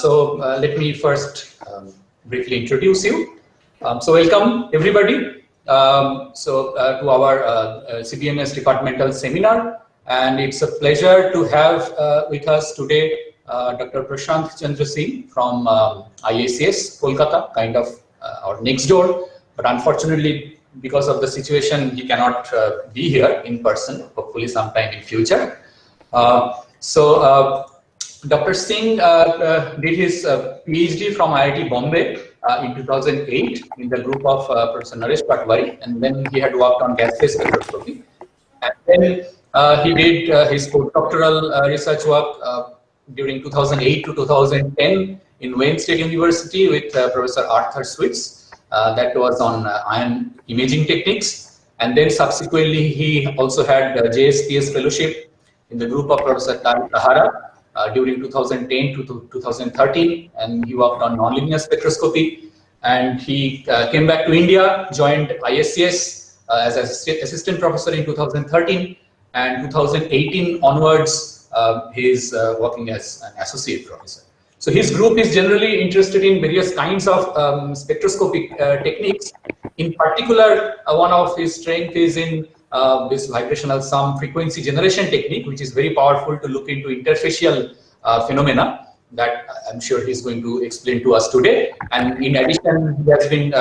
Let me first briefly introduce you. So welcome everybody to our CBMS departmental seminar, and it's a pleasure to have with us today Dr. Prashant Chandra Singh from IACS Kolkata, kind of our next door, but unfortunately because of the situation he cannot be here in person, hopefully sometime in future. Dr. Singh did his PhD from IIT Bombay in 2008 in the group of Professor Naresh Patwari, and then he had worked on gas phase spectroscopy. And then he did his postdoctoral research work during 2008 to 2010 in Wayne State University with Professor Arthur Switz. That was on ion imaging techniques. And then subsequently he also had JSPS fellowship in the group of Professor Tariq Tahara during 2010 to 2013, and he worked on nonlinear spectroscopy. And he came back to India, joined ISCS as assistant professor in 2013, and 2018 onwards, he's working as an associate professor. So his group is generally interested in various kinds of spectroscopic techniques. In particular, one of his strengths is in this vibrational sum frequency generation technique, which is very powerful to look into interfacial phenomena that I'm sure he's going to explain to us today. And in addition, he has been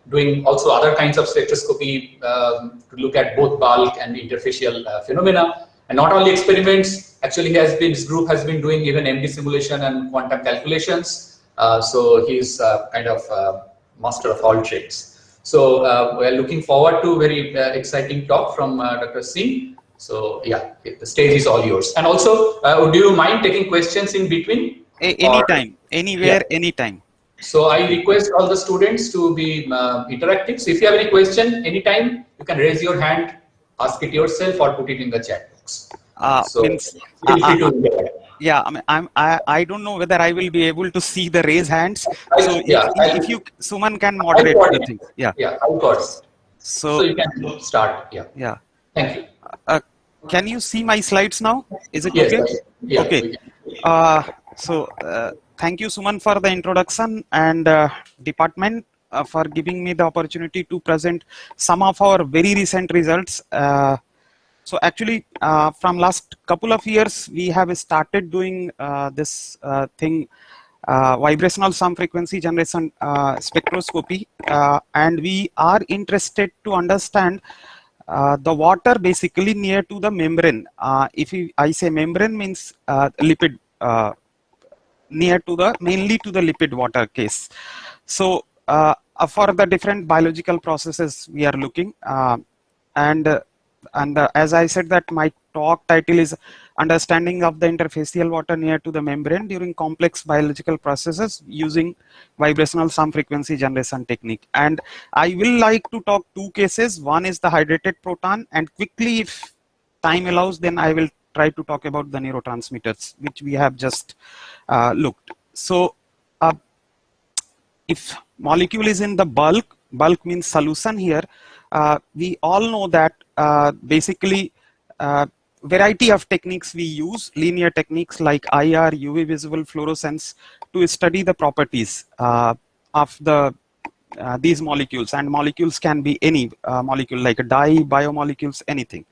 doing also other kinds of spectroscopy to look at both bulk and interfacial phenomena. And not only experiments, actually his group has been doing even MD simulation and quantum calculations. So he's kind of master of all trades. So we're looking forward to very exciting talk from Dr. Singh. So yeah, the stage is all yours. And also, do you mind taking questions in between? Anytime, anywhere, yeah. Anytime. So I request all the students to be interactive. So if you have any question, anytime, you can raise your hand, ask it yourself, or put it in the chat box. Yeah, I don't know whether I will be able to see the raise hands. So if you, Suman can moderate the thing. Yeah, of course. So you can start. Yeah. Thank you. Can you see my slides now? Is it yes, okay? Yeah, okay. Thank you, Suman, for the introduction, and department for giving me the opportunity to present some of our very recent results. So actually, from last couple of years, we have started doing this thing, vibrational sum frequency generation spectroscopy, and we are interested to understand the water basically near to the membrane. I say membrane means lipid, near to the, mainly to the lipid water case. So for the different biological processes we are looking, and as I said that my talk title is Understanding of the Interfacial Water Near to the Membrane During Complex Biological Processes Using Vibrational Sum Frequency Generation Technique. And I will like to talk two cases. One is the hydrated proton, and quickly, if time allows, then I will try to talk about the neurotransmitters, which we have just looked. So if molecule is in the bulk means solution here, we all know that basically variety of techniques we use, linear techniques like IR, UV visible fluorescence, to study the properties of the these molecules. And molecules can be any molecule, like a dye, biomolecules, anything.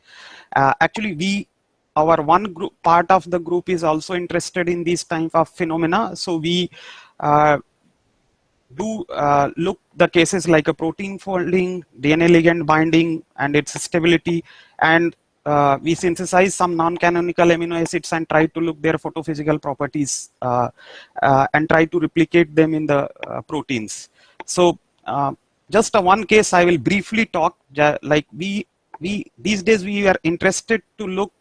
Actually, our one group, part of the group, is also interested in these type of phenomena. So we do look the cases like a protein folding, DNA ligand binding, and its stability, and we synthesize some non-canonical amino acids and try to look their photophysical properties and try to replicate them in the proteins. So just one case I will briefly talk. Like we these days we are interested to look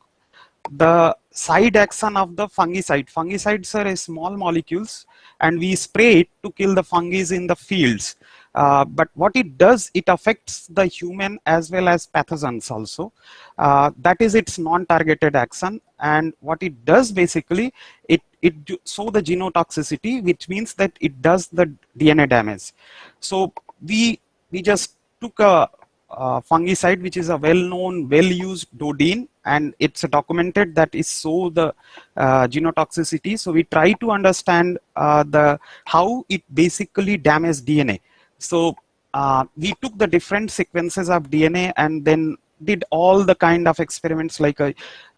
the side action of the fungicide. Fungicides are small molecules, and we spray it to kill the fungi in the fields. But what it does, it affects the human as well as pathogens also. That is its non-targeted action. And what it does basically, it show the genotoxicity, which means that it does the DNA damage. So we just took a fungicide, which is a well-known, well-used dodine, and it's documented that is so the genotoxicity. So we try to understand how it basically damages DNA. So we took the different sequences of DNA and then did all the kind of experiments like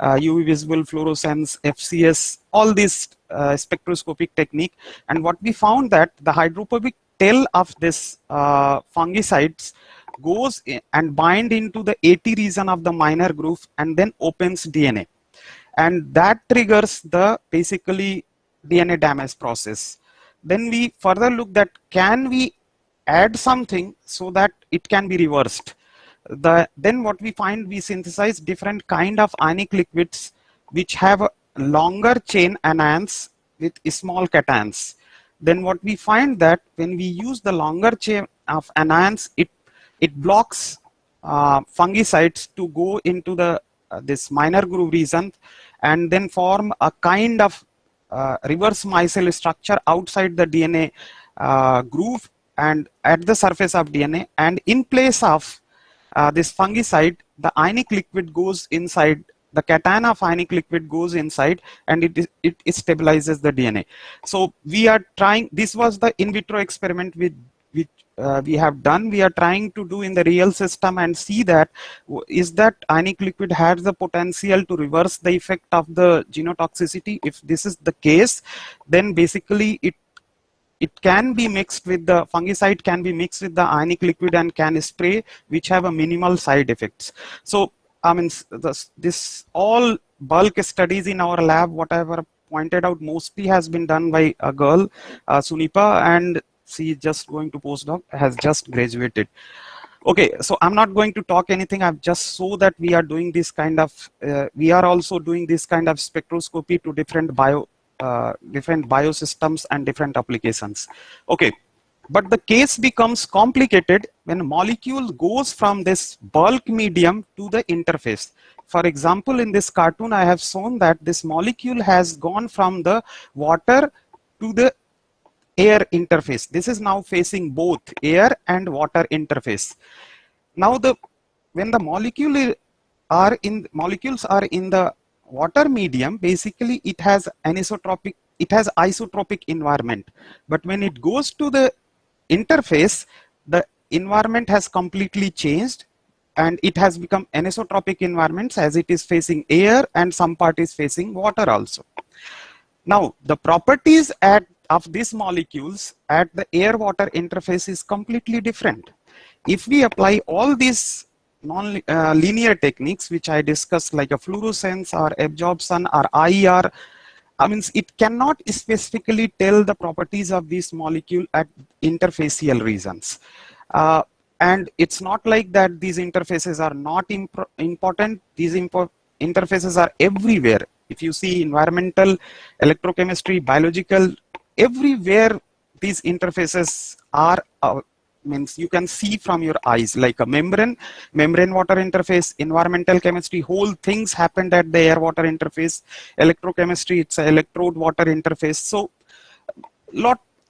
UV visible fluorescence, FCS, all these spectroscopic technique. And what we found that the hydrophobic tail of this fungicides goes and bind into the AT region of the minor groove and then opens DNA. And that triggers the basically DNA damage process. Then we further look that can we add something so that it can be reversed. Then what we find, we synthesize different kind of ionic liquids which have a longer chain anions with small cations. Then what we find that when we use the longer chain of anions, it blocks fungicides to go into the this minor groove region and then form a kind of reverse micelle structure outside the DNA groove and at the surface of DNA, and in place of this fungicide, the ionic liquid goes inside, the cation of ionic liquid goes inside, and it stabilizes the DNA. So we are trying, this was the in vitro experiment which we have done. We are trying to do in the real system and see that is that ionic liquid has the potential to reverse the effect of the genotoxicity. If this is the case, then basically it can be mixed with the fungicide, can be mixed with the ionic liquid and can spray, which have a minimal side effects. So I mean, this all bulk studies in our lab, whatever pointed out, mostly has been done by a girl, Sunipa, and she is just going to postdoc, has just graduated. Okay, so I'm not going to talk anything. I've just so that we are doing this kind of, we are also doing this kind of spectroscopy to different biosystems and different applications. Okay, but the case becomes complicated when a molecule goes from this bulk medium to the interface. For example, in this cartoon, I have shown that this molecule has gone from the water to the air interface. This is now facing both air and water interface. Now, when the molecules are in the water medium, basically it has isotropic environment. But when it goes to the interface, the environment has completely changed and it has become anisotropic environments, as it is facing air and some part is facing water also. Now, the properties of these molecules at the air-water interface is completely different. If we apply all these non-linear techniques, which I discussed, like a fluorescence or absorption or IR, I mean, it cannot specifically tell the properties of this molecule at interfacial regions. And it's not like that these interfaces are not important. These interfaces are everywhere. If you see environmental, electrochemistry, biological, everywhere these interfaces are, means you can see from your eyes, like a membrane water interface, environmental chemistry, whole things happened at the air water interface, electrochemistry, it's an electrode water interface. So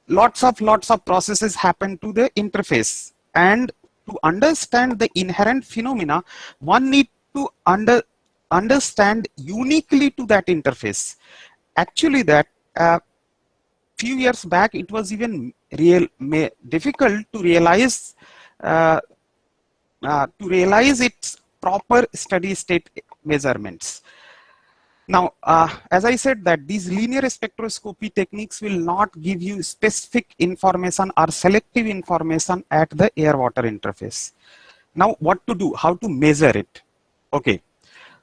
lots of processes happen to the interface, and to understand the inherent phenomena, one need to understand uniquely to that interface. Actually, that few years back, it was even difficult to realize its proper steady state measurements. Now, as I said, that these linear spectroscopy techniques will not give you specific information or selective information at the air-water interface. Now, what to do? How to measure it? Okay.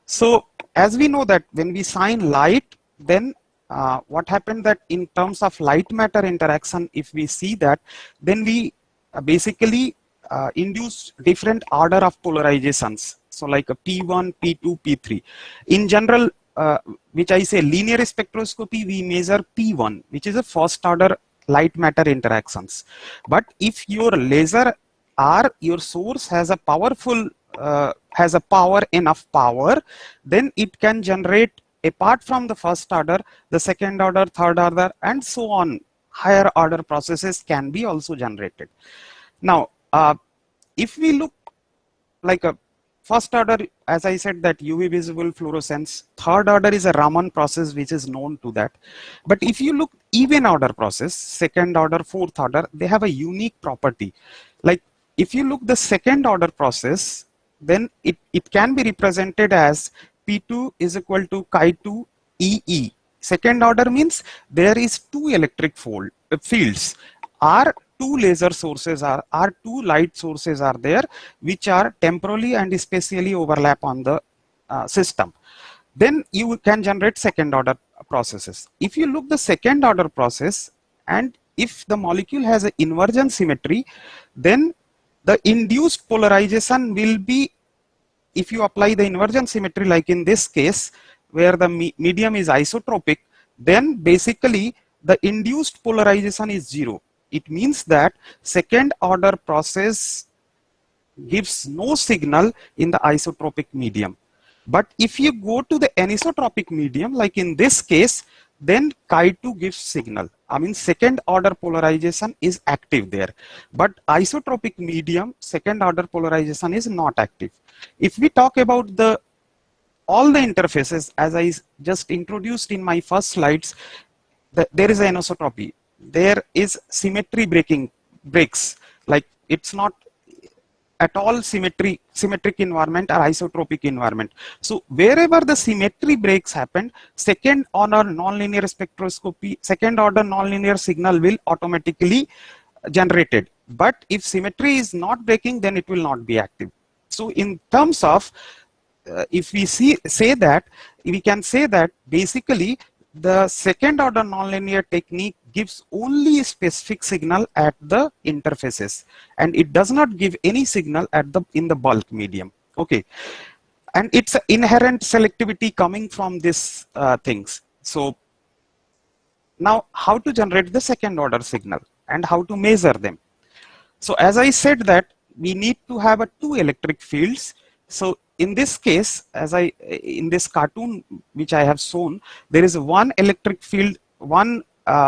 So, as we know that when we shine light, then what happened that in terms of light matter interaction, if we see that, then we basically induce different order of polarizations. So like a P1, P2, P3. In general, which I say linear spectroscopy, we measure P1, which is a first order light matter interactions. But if your laser or your source has a powerful, enough power, then it can generate, apart from the first order, the second order, third order, and so on, higher order processes can be also generated. Now, if we look like a first order, as I said, that UV visible fluorescence. Third order is a Raman process, which is known to that. But if you look even order process, second order, fourth order, they have a unique property. Like if you look the second order process, then it can be represented as P2 is equal to chi2 EE. Second order means there is two electric fields. Are two laser sources are two light sources are there, which are temporally and spatially overlap on the system. Then you can generate second order processes. If you look the second order process, and if the molecule has an inversion symmetry, then the induced polarization will be, if you apply the inversion symmetry, like in this case, where the medium is isotropic, then basically the induced polarization is 0. It means that second order process gives no signal in the isotropic medium. But if you go to the anisotropic medium, like in this case, then chi2 gives signal. I mean, second order polarization is active there. But isotropic medium, second order polarization is not active. If we talk about all the interfaces, as I just introduced in my first slides, there is anisotropy. There is symmetry breaks. Like it's not at all symmetric environment or isotropic environment. So wherever the symmetry breaks happen, second order nonlinear spectroscopy, second order nonlinear signal will automatically generated. But if symmetry is not breaking, then it will not be active. So in terms of, if we say that, we can say that basically the second order nonlinear technique gives only a specific signal at the interfaces, and it does not give any signal at in the bulk medium. Okay, and it's an inherent selectivity coming from these things. So now, how to generate the second order signal and how to measure them? So as I said that we need to have two electric fields. So in this case, in this cartoon which I have shown, there is one electric field, one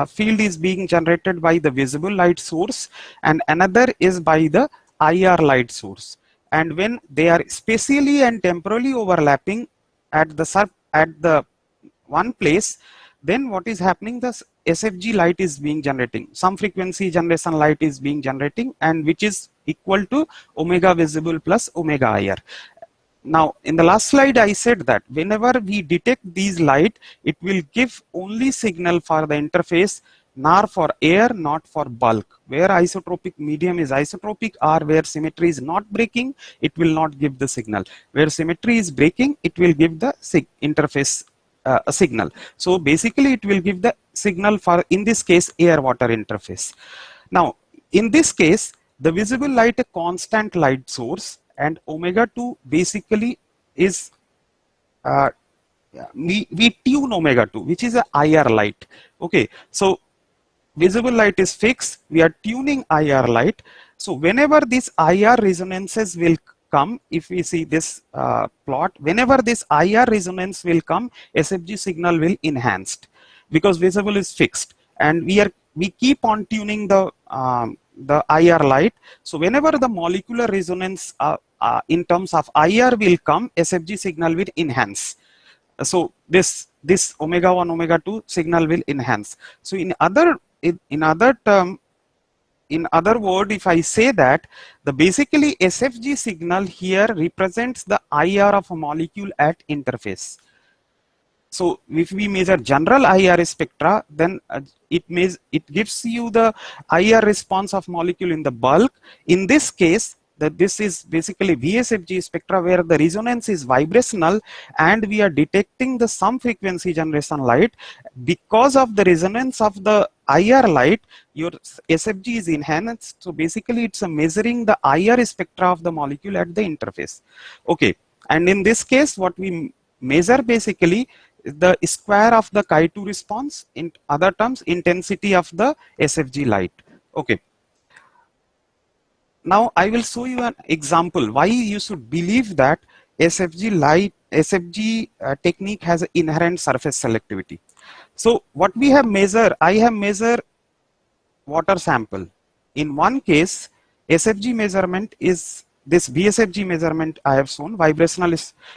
field is being generated by the visible light source, and another is by the IR light source. And when they are spatially and temporally overlapping at the one place, then what is happening? The SFG light is being generating. Some frequency generation light is being generating, and which is equal to omega visible plus omega IR. Now, in the last slide, I said that whenever we detect these light, it will give only signal for the interface, nor for air, not for bulk. Where isotropic medium is isotropic, or where symmetry is not breaking, it will not give the signal. Where symmetry is breaking, it will give the interface a signal. So basically, it will give the signal for, in this case, air-water interface. Now, in this case, the visible light, a constant light source, and omega 2 basically is we tune omega 2, which is a IR light. Okay, so visible light is fixed, we are tuning IR light. So whenever these IR resonances will come, if we see this plot, whenever this IR resonance will come, SFG signal will enhanced, because visible is fixed, and we keep on tuning the IR light. So whenever the molecular resonance in terms of IR will come, SFG signal will enhance. So this omega 1, omega 2 signal will enhance. So in other word, if I say that the basically SFG signal here represents the IR of a molecule at interface. So if we measure general IR spectra, then it gives you the IR response of molecule in the bulk. In this case, this is basically VSFG spectra, where the resonance is vibrational, and we are detecting the some frequency generation light. Because of the resonance of the IR light, your SFG is enhanced. So basically, it's measuring the IR spectra of the molecule at the interface. Okay, and in this case, what we measure basically the square of the chi2 response, in other terms, intensity of the SFG light. Okay. Now I will show you an example why you should believe that SFG technique has an inherent surface selectivity. So what we have measured, I have measured water sample. In one case, SFG measurement is this VSFG measurement I have shown, vibrational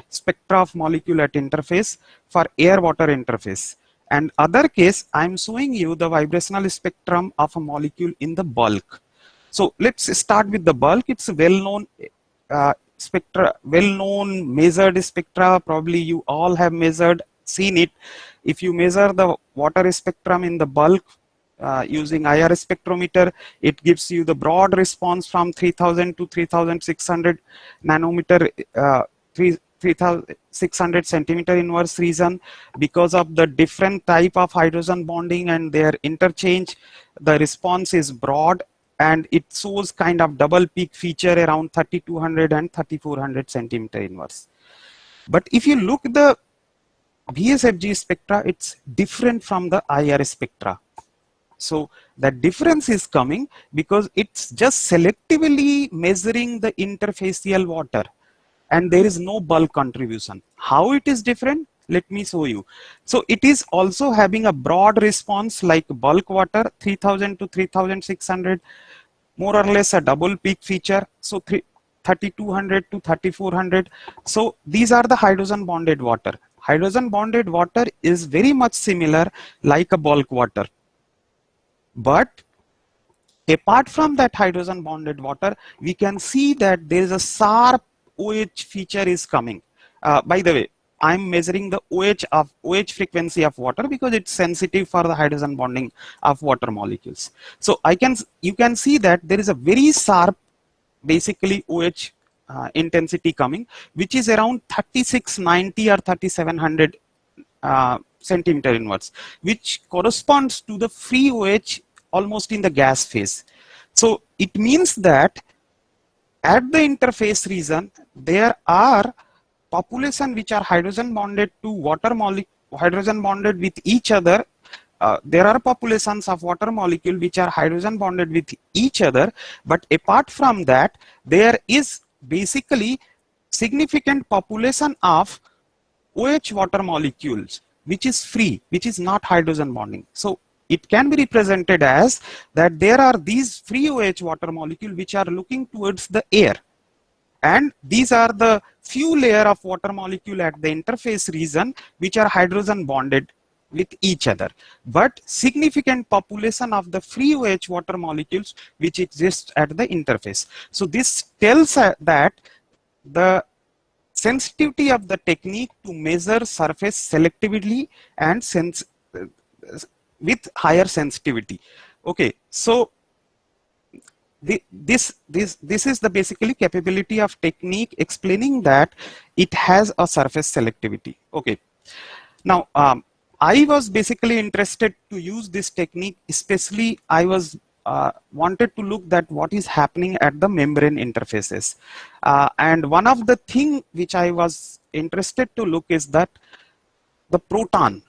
spectra of molecule at interface for air-water interface. And other case, I'm showing you the vibrational spectrum of a molecule in the bulk. So let's start with the bulk. It's a well-known spectra, well-known measured spectra. Probably you all have measured, seen it. If you measure the water spectrum in the bulk using IR spectrometer, it gives you the broad response from 3000 to 3600 nanometer, 3600 centimeter inverse region. Because of the different type of hydrogen bonding and their interchange, the response is broad, and it shows kind of double peak feature around 3200 and 3400 centimeter inverse. But if you look the VSFG spectra, it's different from the IR spectra. So that difference is coming because it's just selectively measuring the interfacial water, and there is no bulk contribution. How it is different? Let me show you. So it is also having a broad response like bulk water, 3000 to 3600, more or less a double peak feature. So 3200 to 3400. So these are the hydrogen bonded water. Hydrogen bonded water is very much similar like a bulk water. But apart from that hydrogen bonded water, we can see that there is a sharp OH feature is coming. By the way, I'm measuring the OH frequency of water because it's sensitive for the hydrogen bonding of water molecules. So you can see that there is a very sharp, basically OH intensity coming, which is around 3690 or 3700 centimeter inverse, which corresponds to the free OH almost in the gas phase. So it means that at the interface region, there are population which are hydrogen bonded to water molecule, hydrogen bonded with each other. There are populations of water molecule which are hydrogen bonded with each other. But apart from that, there is basically significant population of OH water molecules which is free, which is not hydrogen bonding. So it can be represented as that there are these free OH water molecules which are looking towards the air, and these are the few layer of water molecule at the interface region which are hydrogen bonded with each other, but significant population of the free OH water molecules which exist at the interface. So this tells that the sensitivity of the technique to measure surface selectively and with higher sensitivity. Okay, so this is the basically capability of technique explaining that it has a surface selectivity. Okay, now I was basically interested to use this technique, especially I was wanted to look at what is happening at the membrane interfaces, and one of the thing which I was interested to look is that the proton.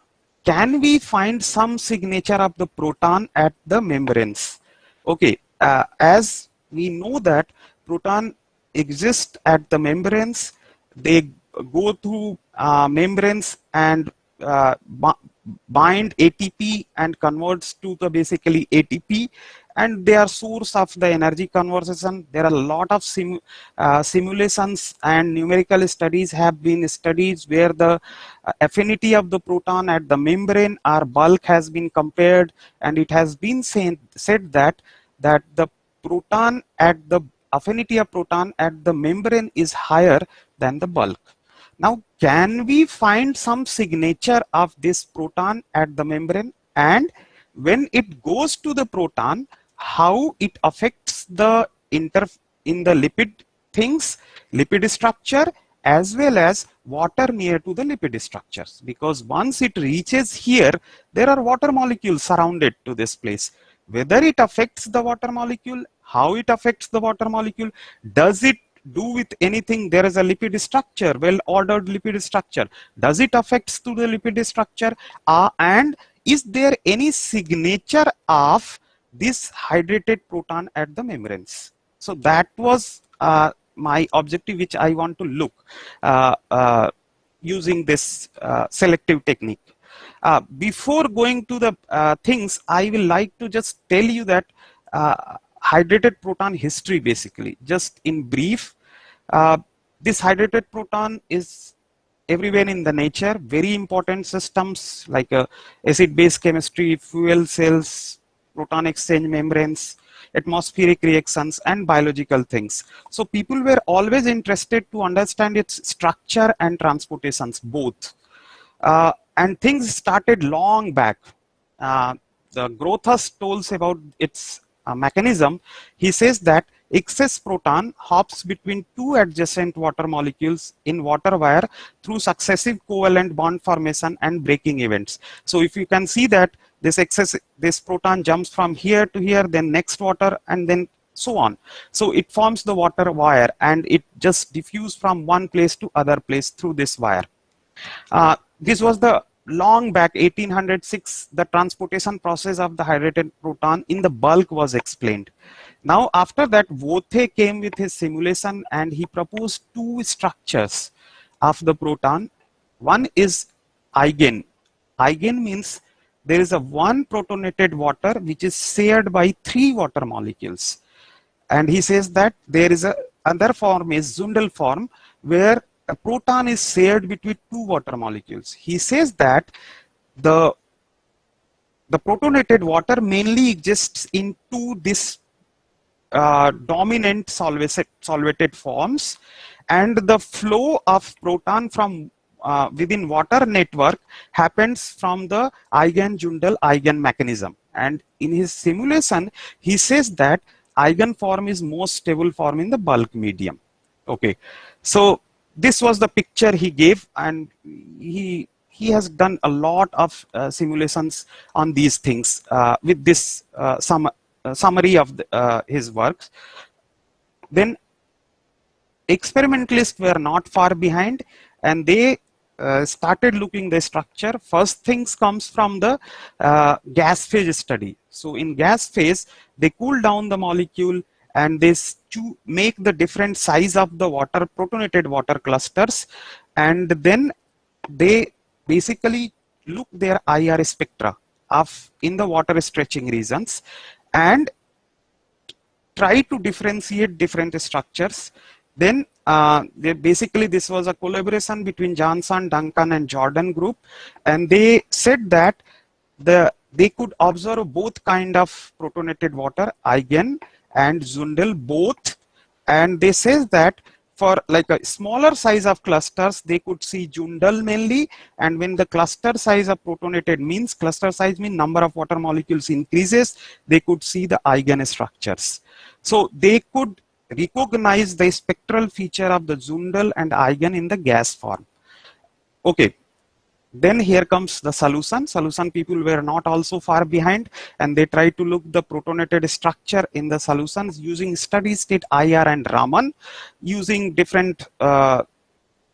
Can we find some signature of the proton at the membranes? Okay, as we know that proton exist at the membranes, they go through membranes and bind ATP and converts to the basically ATP, and they are source of the energy conversion. There are a lot of simulations and numerical studies have been studied where the affinity of the proton at the membrane or bulk has been compared, and it has been said that the proton at the affinity of proton at the membrane is higher than the bulk. Now, can we find some signature of this proton at the membrane, and when it goes to the proton, how it affects the in the lipid things, lipid structure, as well as water near to the lipid structures? Because once it reaches here, there are water molecules surrounded to this place. Whether it affects the water molecule, how it affects the water molecule, does it do with anything? There is a lipid structure, well ordered lipid structure. Does it affects to the lipid structure? And is there any signature of this hydrated proton at the membranes? So that was my objective, which I want to look using this selective technique. Before going to the things, I will like to just tell you that hydrated proton history, basically, just in brief. This hydrated proton is everywhere in the nature, very important systems like acid-base chemistry, fuel cells, proton exchange membranes, atmospheric reactions, and biological things. So people were always interested to understand its structure and transportations both. And things started long back. Uh, the Grothus tells about its mechanism. He says that excess proton hops between two adjacent water molecules in water wire through successive covalent bond formation and breaking events. So if you can see that this proton jumps from here to here, then next water, and then so on. So it forms the water wire and it just diffuses from one place to other place through this wire. This was the long back 1806, the transportation process of the hydrated proton in the bulk was explained. Now after that, Vothe came with his simulation and he proposed two structures of the proton. One is eigen. Eigen means there is a one protonated water which is shared by three water molecules. And he says that there is another form is Zundel form where a proton is shared between two water molecules. He says that the protonated water mainly exists in this dominant solvated forms, and the flow of proton from within water network happens from the Eigen-Zundel-Eigen mechanism. And in his simulation, he says that eigen form is most stable form in the bulk medium. Okay, so this was the picture he gave, and he has done a lot of simulations on these things with this summary of his works. Then experimentalists were not far behind, and they started looking the structure. First things comes from the gas phase study. So in gas phase, they cool down the molecule and they make the different size of the water, protonated water clusters, and then they basically look their IR spectra of in the water stretching regions and try to differentiate different structures. Then basically this was a collaboration between Johnson, Duncan and Jordan group, and they said that they could observe both kind of protonated water, Eigen and Zundel both, and they says that for like a smaller size of clusters they could see Zundel mainly, and when the cluster size of protonated means cluster size means number of water molecules increases, they could see the Eigen structures. So they could recognize the spectral feature of the Zundel and Eigen in the gas form. Okay. Then here comes the solution. Solution people were not also far behind, and they tried to look the protonated structure in the solutions using steady state IR and Raman, using different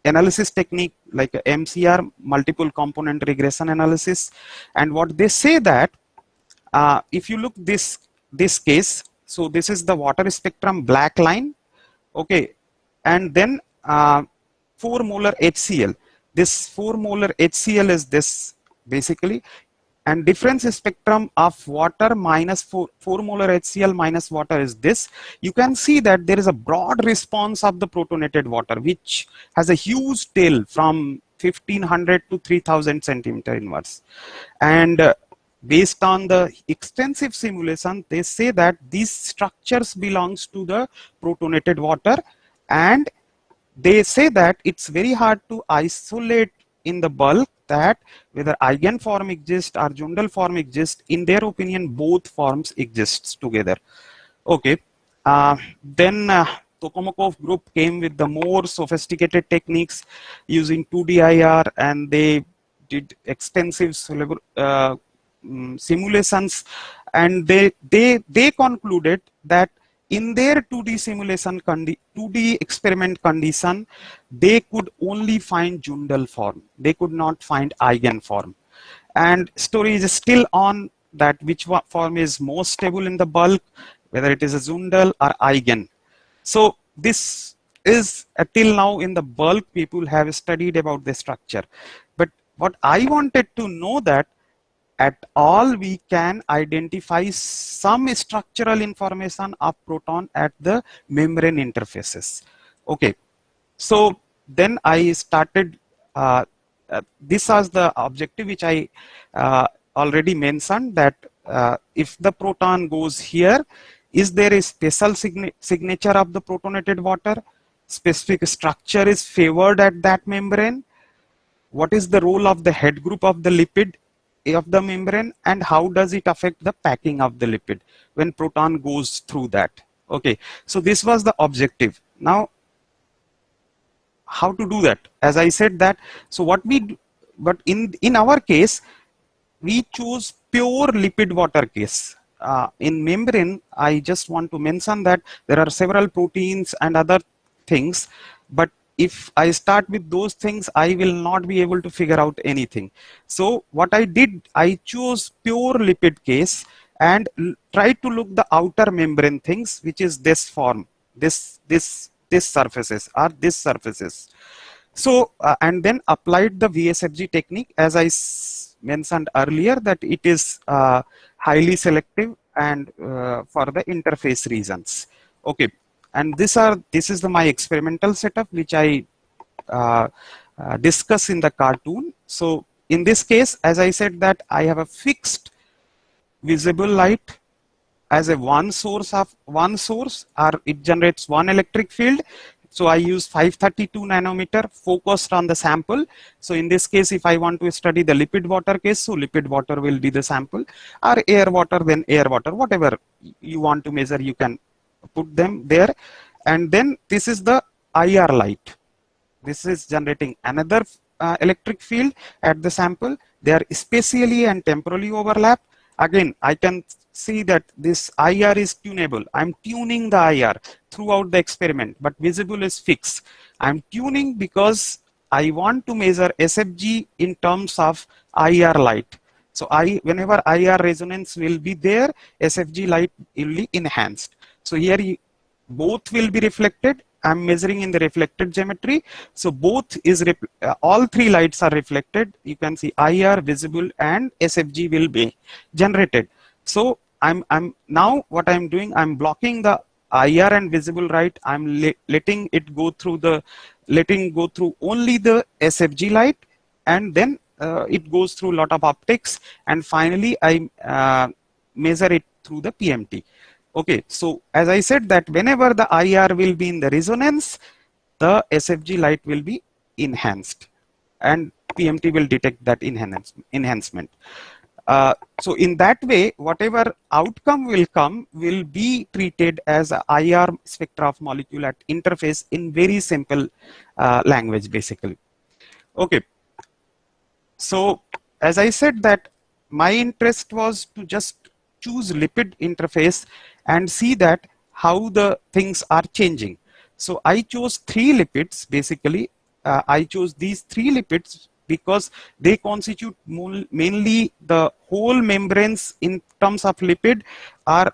analysis technique like MCR, multiple component regression analysis. And what they say that if you look this case, so this is the water spectrum black line, okay, and then 4 molar HCl. This 4 molar HCl is this basically, and difference spectrum of water minus 4 molar HCl minus water is this. You can see that there is a broad response of the protonated water, which has a huge tail from 1500 to 3000 centimeter inverse. And based on the extensive simulation, they say that these structures belongs to the protonated water, and they say that it's very hard to isolate in the bulk that whether Eigen form exists or Zundel form exists. In their opinion, both forms exists together. Okay. Then Tokamakov group came with the more sophisticated techniques using 2D IR, and they did extensive simulations, and they concluded that in their 2D simulation, 2D experiment condition, they could only find Zundel form. They could not find Eigen form. And story is still on that which form is most stable in the bulk, whether it is a Zundel or Eigen. So this is till now in the bulk people have studied about the structure. But what I wanted to know that at all we can identify some structural information of proton at the membrane interfaces. Okay, So then I started, this was the objective which I already mentioned, that if the proton goes here, is there a special signature of the protonated water? Specific structure is favored at that membrane? What is the role of the head group of the lipid of the membrane, and how does it affect the packing of the lipid when proton goes through that? Okay, so this was the objective. Now, how to do that? As I said that, so what we do, but in our case, we choose pure lipid water case. In membrane, I just want to mention that there are several proteins and other things, but if I start with those things, I will not be able to figure out anything. So what I did, I chose pure lipid case and tried to look the outer membrane things, which is this form, this surfaces or this surfaces. So and then applied the VSFG technique, as I mentioned earlier, that it is highly selective and for the interface reasons. Okay, and this is my experimental setup which I discuss in the cartoon. So in this case, as I said, that I have a fixed visible light as a one source, or it generates one electric field. So I use 532 nanometer focused on the sample. So in this case, if I want to study the lipid water case, so lipid water will be the sample, or air water, then air water, whatever you want to measure, you can put them there. And then this is the IR light. This is generating another electric field at the sample. They are spatially and temporally overlap. Again, I can see that this IR is tunable. I'm tuning the IR throughout the experiment, but visible is fixed. I'm tuning because I want to measure SFG in terms of IR light. So whenever IR resonance will be there, SFG light will be enhanced. So here both will be reflected. I'm measuring in the reflected geometry. So both is, all three lights are reflected. You can see IR, visible, and SFG will be generated. So I'm now what I'm doing, I'm blocking the IR and visible light. I'm letting it go through only the SFG light, and then it goes through a lot of optics, and finally I measure it through the PMT. Okay, so as I said that whenever the IR will be in the resonance, the SFG light will be enhanced, and PMT will detect that enhancement. So in that way, whatever outcome will come will be treated as a IR spectra of molecule at interface in very simple language, basically. Okay. So as I said that my interest was to just choose lipid interface and see that how the things are changing. So I chose 3 lipids, basically. I chose these 3 lipids because they constitute mainly the whole membranes in terms of lipid are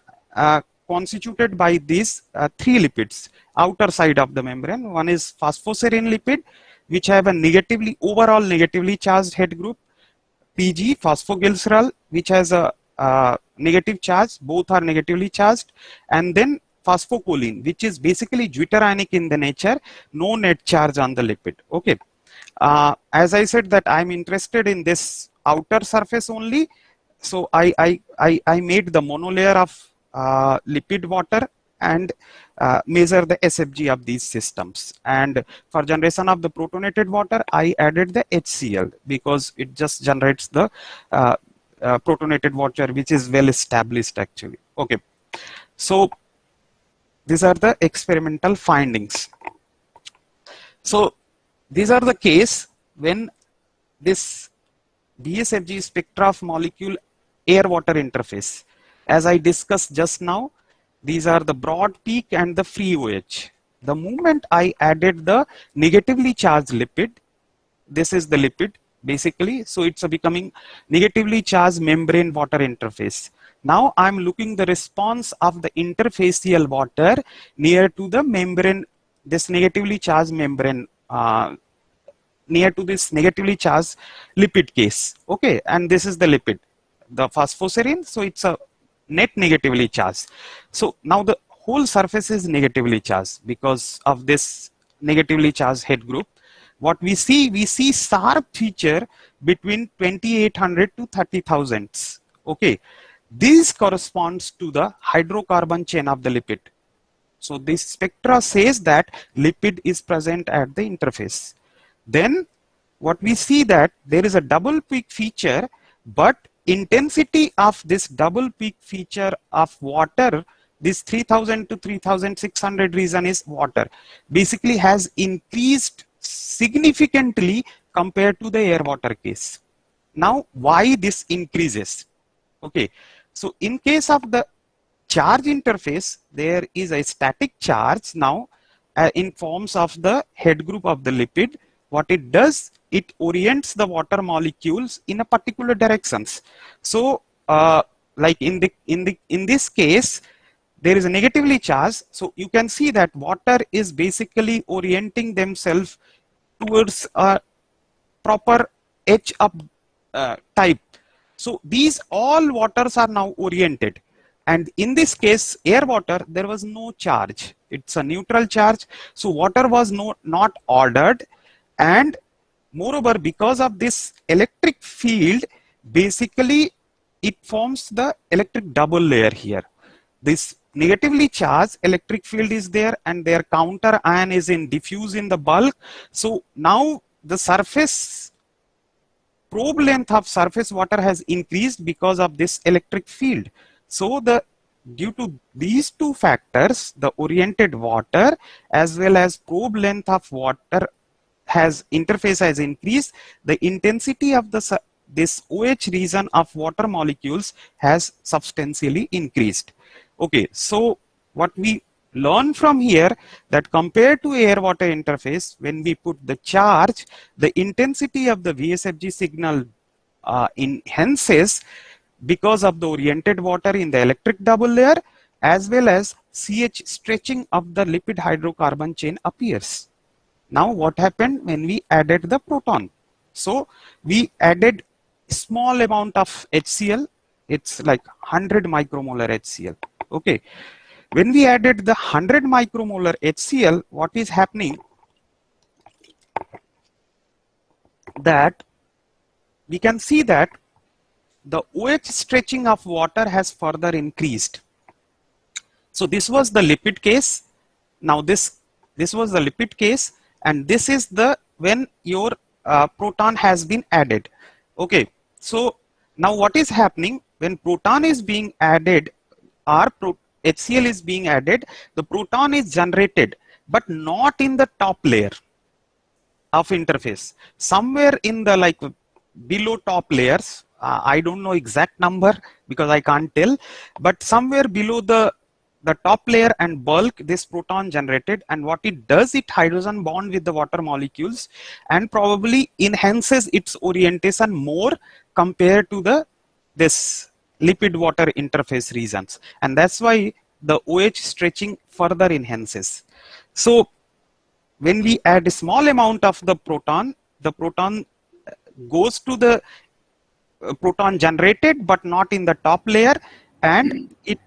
constituted by these 3 lipids outer side of the membrane. One is phosphoserine lipid, which have a overall negatively charged head group. PG, phosphoglycerol, which has a negative charge, both are negatively charged, and then phosphocholine, which is basically deuterionic in the nature, no net charge on the lipid. Okay. As I said that I'm interested in this outer surface only, so I made the monolayer of lipid water and measure the SFG of these systems. And for generation of the protonated water, I added the HCl because it just generates the protonated water, which is well established actually. Okay, so these are the experimental findings. So these are the case when this VSFG spectra of molecule air water interface, as I discussed just now, these are the broad peak and the free OH. The moment I added the negatively charged lipid, this is the lipid basically, so it's a becoming negatively charged membrane water interface. Now I'm looking the response of the interfacial water near to the membrane, this negatively charged membrane, near to this negatively charged lipid case. Okay, and this is the lipid, the phosphoserine, so it's a net negatively charged. So now the whole surface is negatively charged because of this negatively charged head group. What we see sharp feature between 2800 to 30,000. Okay, this corresponds to the hydrocarbon chain of the lipid. So this spectra says that lipid is present at the interface. Then what we see that there is a double peak feature, but intensity of this double peak feature of water, this 3000 to 3600 region is water, basically has increased significantly compared to the air water case. Now why this increases? Okay, so in case of the charge interface, there is a static charge now in forms of the head group of the lipid. What it does, it orients the water molecules in a particular directions. So like in this case, there is a negatively charged, so you can see that water is basically orienting themselves towards a proper edge up type. So these all waters are now oriented, and in this case air water, there was no charge, it's a neutral charge, so water was not ordered, and moreover because of this electric field, basically it forms the electric double layer here. This negatively charged electric field is there, and their counter ion is in diffuse in the bulk. So now the surface probe length of surface water has increased because of this electric field. So due to these two factors, the oriented water as well as probe length of water interface has increased. The intensity of this OH region of water molecules has substantially increased. Okay, so what we learn from here, that compared to air water interface, when we put the charge, the intensity of the VSFG signal enhances because of the oriented water in the electric double layer, as well as CH stretching of the lipid hydrocarbon chain appears. Now what happened when we added the proton? So we added small amount of HCl, it's like 100 micromolar HCl. Okay, when we added the 100 micromolar HCl, what is happening, that we can see that the OH stretching of water has further increased. So this was the lipid case. Now this was the lipid case, and this is the when your proton has been added. Okay, so now what is happening when proton is being added, or HCl is being added, the proton is generated, but not in the top layer of interface, somewhere in the like below top layers. I don't know exact number because I can't tell, but somewhere below the top layer and bulk, this proton generated, and what it does, it hydrogen bond with the water molecules and probably enhances its orientation more compared to this lipid water interface regions, and that's why the OH stretching further enhances. So when we add a small amount of the proton goes to the proton generated but not in the top layer, and it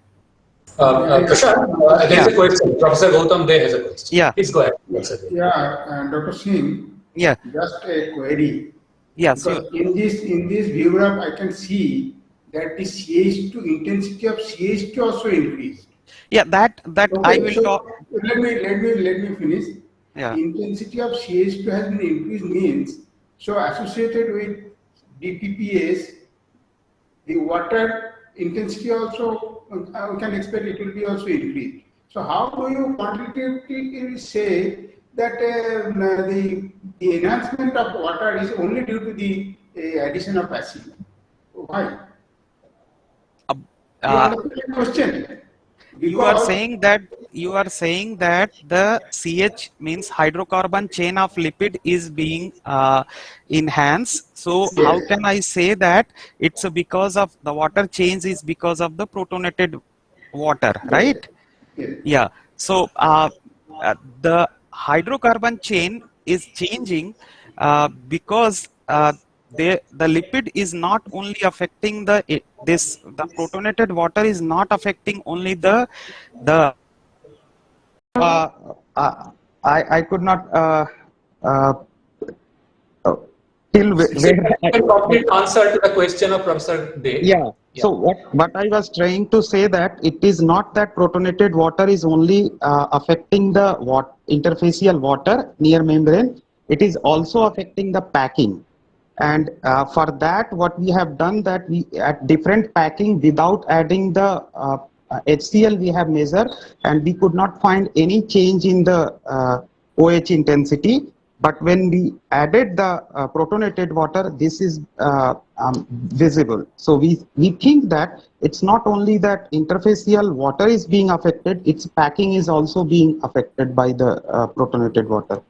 Prashant, there is a question. Professor Gautam there has a question. Yeah. Please go ahead. Yeah, and Dr. Singh. Yeah. Just a query. Yeah. Because in this view graph, I can see that the CH2 intensity of CH2 also increased. Yeah, that Okay, I will talk. Let me finish. Yeah. Intensity of CH2 has been increased means, so associated with DTPS, the water intensity also we can expect it will be also increased. So how do you quantitatively say that the enhancement of water is only due to the addition of acid? Why? You understand the question? You are saying that the CH means hydrocarbon chain of lipid is being enhanced. So Yes. how can I say that it's because of the water change is because of the protonated water, right? Yes. Yeah. So the hydrocarbon chain is changing because the lipid is not only affecting the protonated water is not affecting only the I could not uh, till It's where a complete answer to the question of Professor Day. yeah. Yeah. So what I was trying to say that it is not that protonated water is only affecting the interfacial water near membrane. It is also affecting the packing. And for that, what we have done that we at different packing without adding the HCl we have measured, and we could not find any change in the OH intensity. But when we added the protonated water, this is visible. So we think that it's not only that interfacial water is being affected, its packing is also being affected by the protonated water.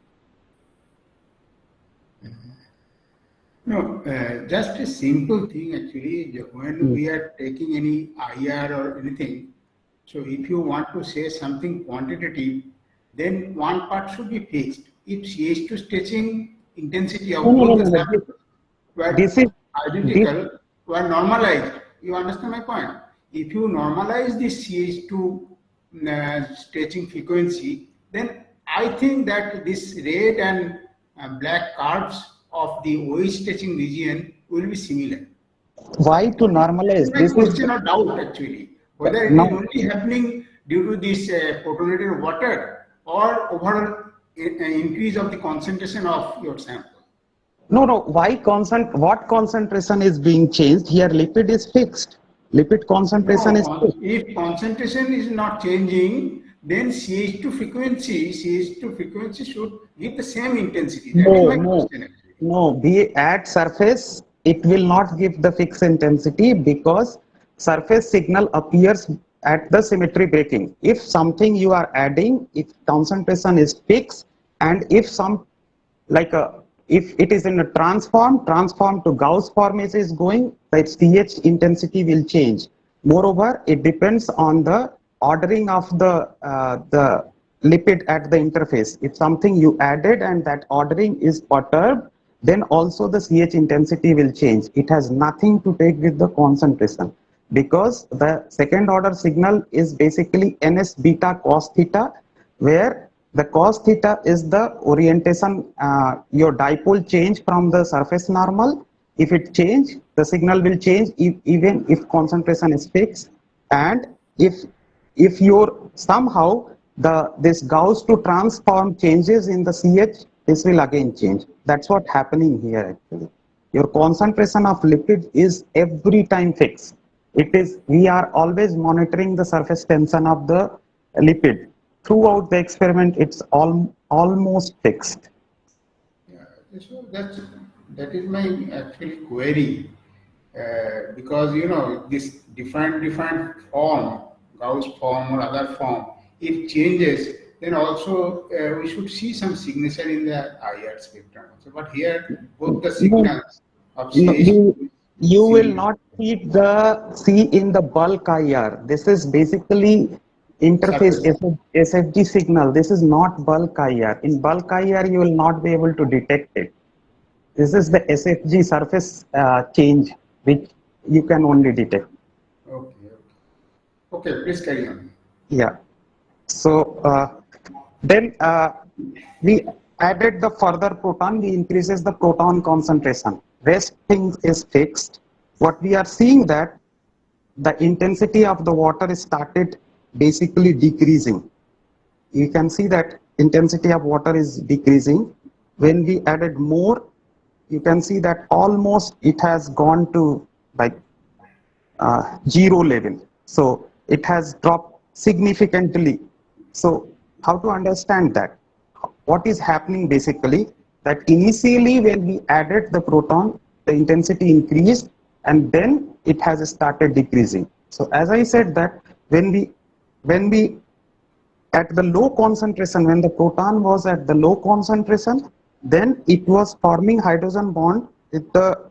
No, just a simple thing actually, when we are taking any IR or anything, so if you want to say something quantitative, then one part should be fixed. If CH2 stretching intensity of both the samples were This is identical, were normalized. You understand my point? If you normalize this CH2 stretching frequency, then I think that this red and black curves of the OH stretching region will be similar. why to normalize My this is question or doubt actually, whether it is now. only happening due to this protonated water or overall increase of the concentration of your sample. No, what concentration is being changed here? Lipid is fixed. Lipid concentration is No, fixed. if concentration is not changing, then CH2 frequency should give the same intensity. That is my question actually. No. Be at surface, it will not give the fixed intensity because surface signal appears at the symmetry breaking. If something you are adding, if concentration is fixed, and if some if it is in a transform to Gauss form is going, the CH intensity will change. Moreover, it depends on the ordering of the lipid at the interface. If something you added and that ordering is perturbed, then also the CH intensity will change. It has nothing to take with the concentration because the second order signal is basically NS beta cos theta, where the cos theta is the orientation, your dipole change from the surface normal. If it change, the signal will change even if concentration is fixed. And if your somehow this Gauss to transform changes in the CH, this will again change. That's what happening here actually. Your concentration of lipid is every time fixed. We are always monitoring the surface tension of the lipid. Throughout the experiment, it's almost fixed. Yeah, so that is my actually query because this different form, Gauss form or other form, if changes, then also we should see some signature in the IR spectrum. So, but here both the signals of CH You will not see in the bulk IR. This is basically interface SFG signal. This is not bulk IR. In bulk IR, you will not be able to detect it. This is the SFG surface change, which you can only detect. Okay, please carry on. Yeah. So then we added the further proton. We increases the proton concentration. Rest thing is fixed. What we are seeing that the intensity of the water is started basically decreasing. You can see that intensity of water is decreasing. When we added more, you can see that almost it has gone to like 0 level. So it has dropped significantly. So how to understand that? What is happening basically that initially when we added the proton, the intensity increased and then it has started decreasing. So as I said that when we at the low concentration, when the proton was at the low concentration, then it was forming hydrogen bond with the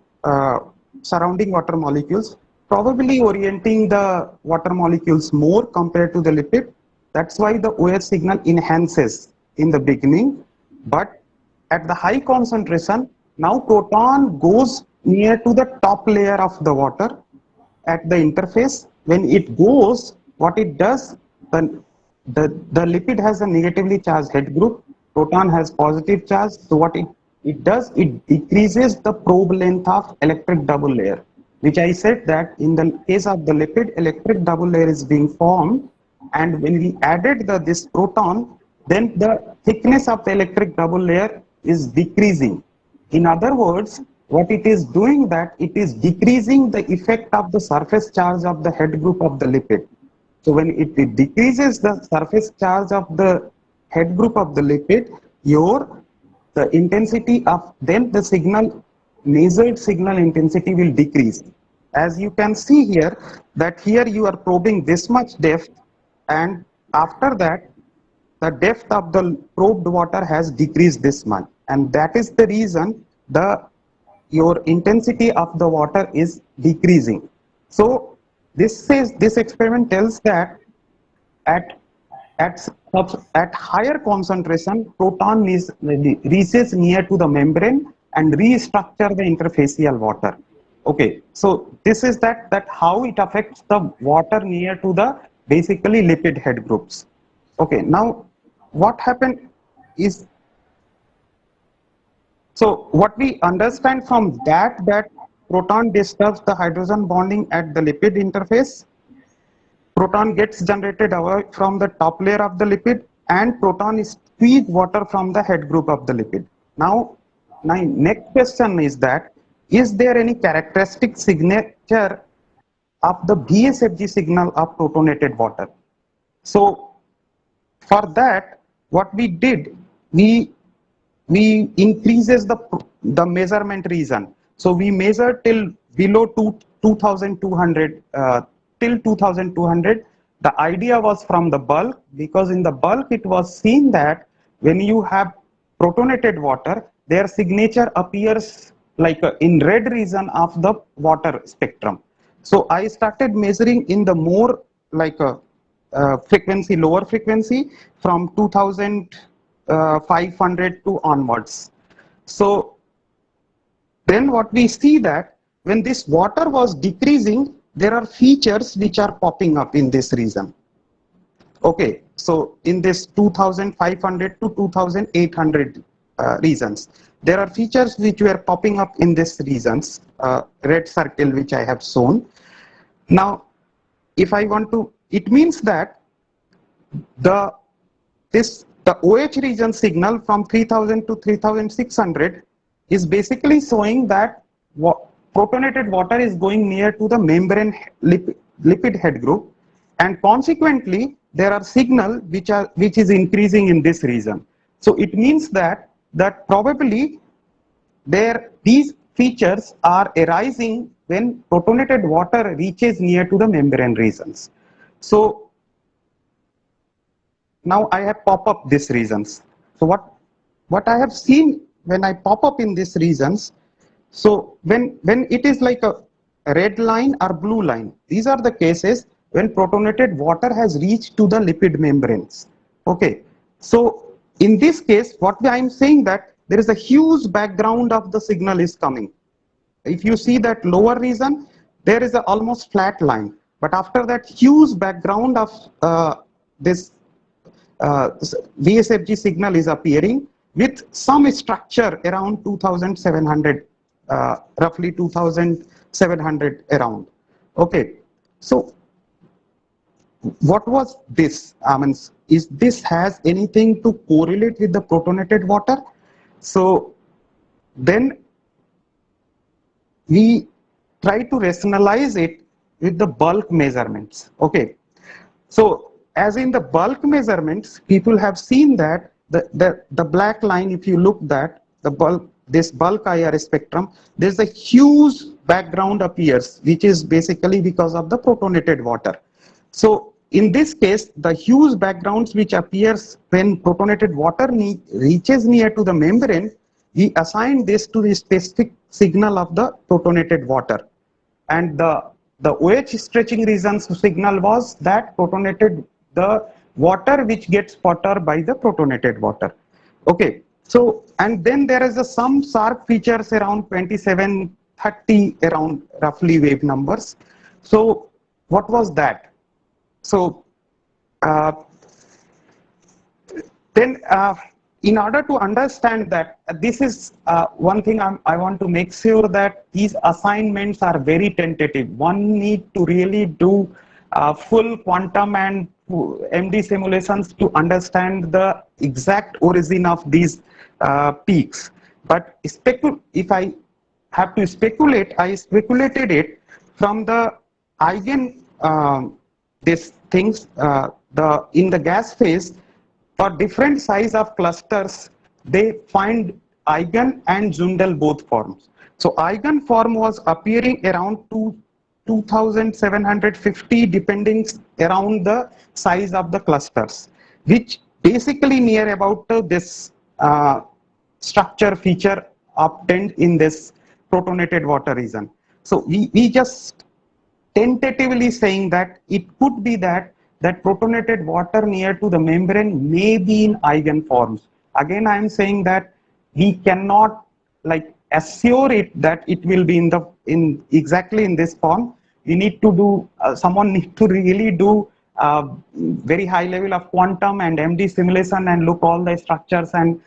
surrounding water molecules, probably orienting the water molecules more compared to the lipid. That's why the OH signal enhances in the beginning. But at the high concentration, now proton goes near to the top layer of the water at the interface. When it goes, what it does, the lipid has a negatively charged head group. proton has positive charge. So what it does, it decreases the probe length of electric double layer, which I said that in the case of the lipid, electric double layer is being formed, and when we added this proton, then the thickness of the electric double layer is decreasing. In other words, what it is doing, that it is decreasing the effect of the surface charge of the head group of the lipid. So when it decreases the surface charge of the head group of the lipid, the intensity of, then the signal, measured signal intensity will decrease. As you can see here, that here you are probing this much depth, and after that the depth of the probed water has decreased this much, and that is the reason your intensity of the water is decreasing. So this experiment tells that at higher concentration, proton reaches near to the membrane and restructure the interfacial water. Okay, so this is that how it affects the water near to the basically lipid head groups. Okay, now what happened is, so what we understand from that proton disturbs the hydrogen bonding at the lipid interface. Proton gets generated away from the top layer of the lipid, and proton is squeezed water from the head group of the lipid. Now next question is that, is there any characteristic signature of the BSFG signal of protonated water? So for that, what we did, we increases the measurement region. So we measured till below 2200 till 2200. The idea was from the bulk, because in the bulk it was seen that when you have protonated water, their signature appears like in red region of the water spectrum. So I started measuring in the more like a frequency, lower frequency, from 2500 to onwards. So then what we see, that when this water was decreasing, there are features which are popping up in this region. Okay, so in this 2500 to 2800 regions, there are features which were popping up in this regions, red circle which I have shown. Now if I want to, it means that the OH region signal from 3000 to 3600 is basically showing that protonated water is going near to the membrane lipid head group, and consequently there are signal which is increasing in this region. So it means that probably these features are arising when protonated water reaches near to the membrane regions. So now I have pop up these regions. So what I have seen when I pop up in these regions, so when it is like a red line or blue line, these are the cases when protonated water has reached to the lipid membranes. Okay, so in this case, what I am saying, that there is a huge background of the signal is coming. If you see that lower region, there is a almost flat line, but after that huge background of this VSFG signal is appearing with some structure around 2700, roughly 2700 around. Okay, so what was this? I mean, is this has anything to correlate with the protonated water? So then we try to rationalize it with the bulk measurements. Okay, so as in the bulk measurements, people have seen that the black line, if you look that this bulk IR spectrum, there's a huge background appears, which is basically because of the protonated water. So in this case, the huge backgrounds which appears when protonated water reaches near to the membrane, we assign this to the specific signal of the protonated water. And the OH stretching regions signal was that protonated, the water which gets perturbed by the protonated water. Okay, so and then there is some SARC features around 2730 around roughly wave numbers. So what was that? So then in order to understand that, this is one thing I want to make sure that these assignments are very tentative. One need to really do full quantum and MD simulations to understand the exact origin of these peaks. But if I have to speculate, I speculated it from the eigen these things in the gas phase. For different size of clusters, they find eigen and Zundel both forms. So eigen form was appearing around 2750 depending around the size of the clusters, which basically near about this structure feature obtained in this protonated water region. So we just tentatively saying that it could be that protonated water near to the membrane may be in eigen forms. Again, I am saying that we cannot like assure it that it will be in exactly in this form. We need to do someone need to really do very high level of quantum and MD simulation and look all the structures and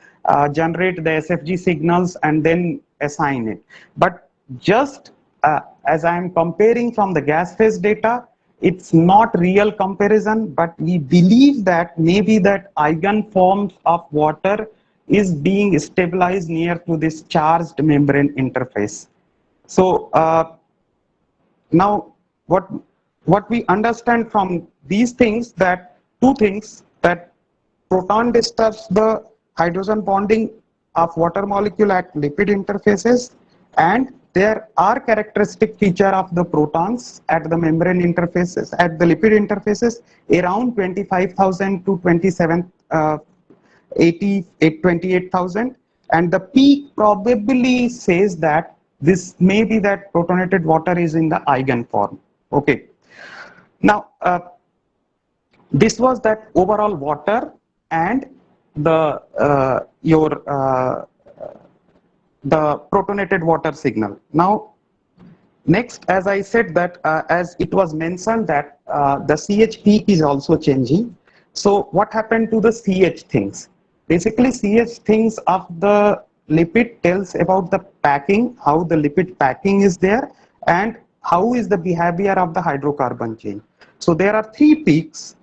generate the SFG signals and then assign it. But just as I am comparing from the gas phase data, it's not real comparison, but we believe that maybe that eigen forms of water is being stabilized near to this charged membrane interface. So now what we understand from these things, that two things, that proton disturbs the hydrogen bonding of water molecule at lipid interfaces, and there are characteristic feature of the protons at the membrane interfaces, at the lipid interfaces, around 25,000 to 28,000, and the peak probably says that this may be that protonated water is in the eigen form. Okay. Now, this was that overall water and the the protonated water signal. Now, next, as I said that as it was mentioned that the CH peak is also changing. So what happened to the CH things? Basically, CH things of the lipid tells about the packing, how the lipid packing is there, and how is the behavior of the hydrocarbon chain. So there are three peaks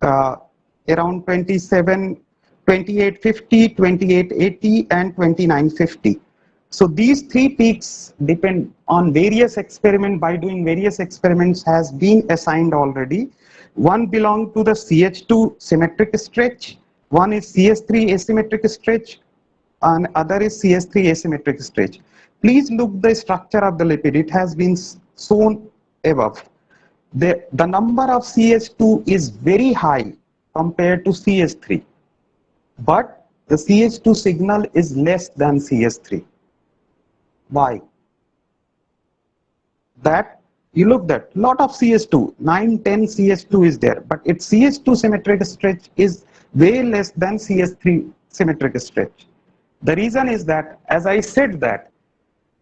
around 2850, 2880, and 2950. So these three peaks depend on various experiments. By doing various experiments has been assigned already. One belong to the CH2 symmetric stretch, one is CS3 asymmetric stretch, and other is CS3 asymmetric stretch. Please look the structure of the lipid. It has been shown above. The number of CH2 is very high compared to CH3, but the CH2 signal is less than CH3. Why? That you look at lot of CH2, 9, 10 CH2 is there, but its CH2 symmetric stretch is way less than CH3 symmetric stretch. The reason is that, as I said, that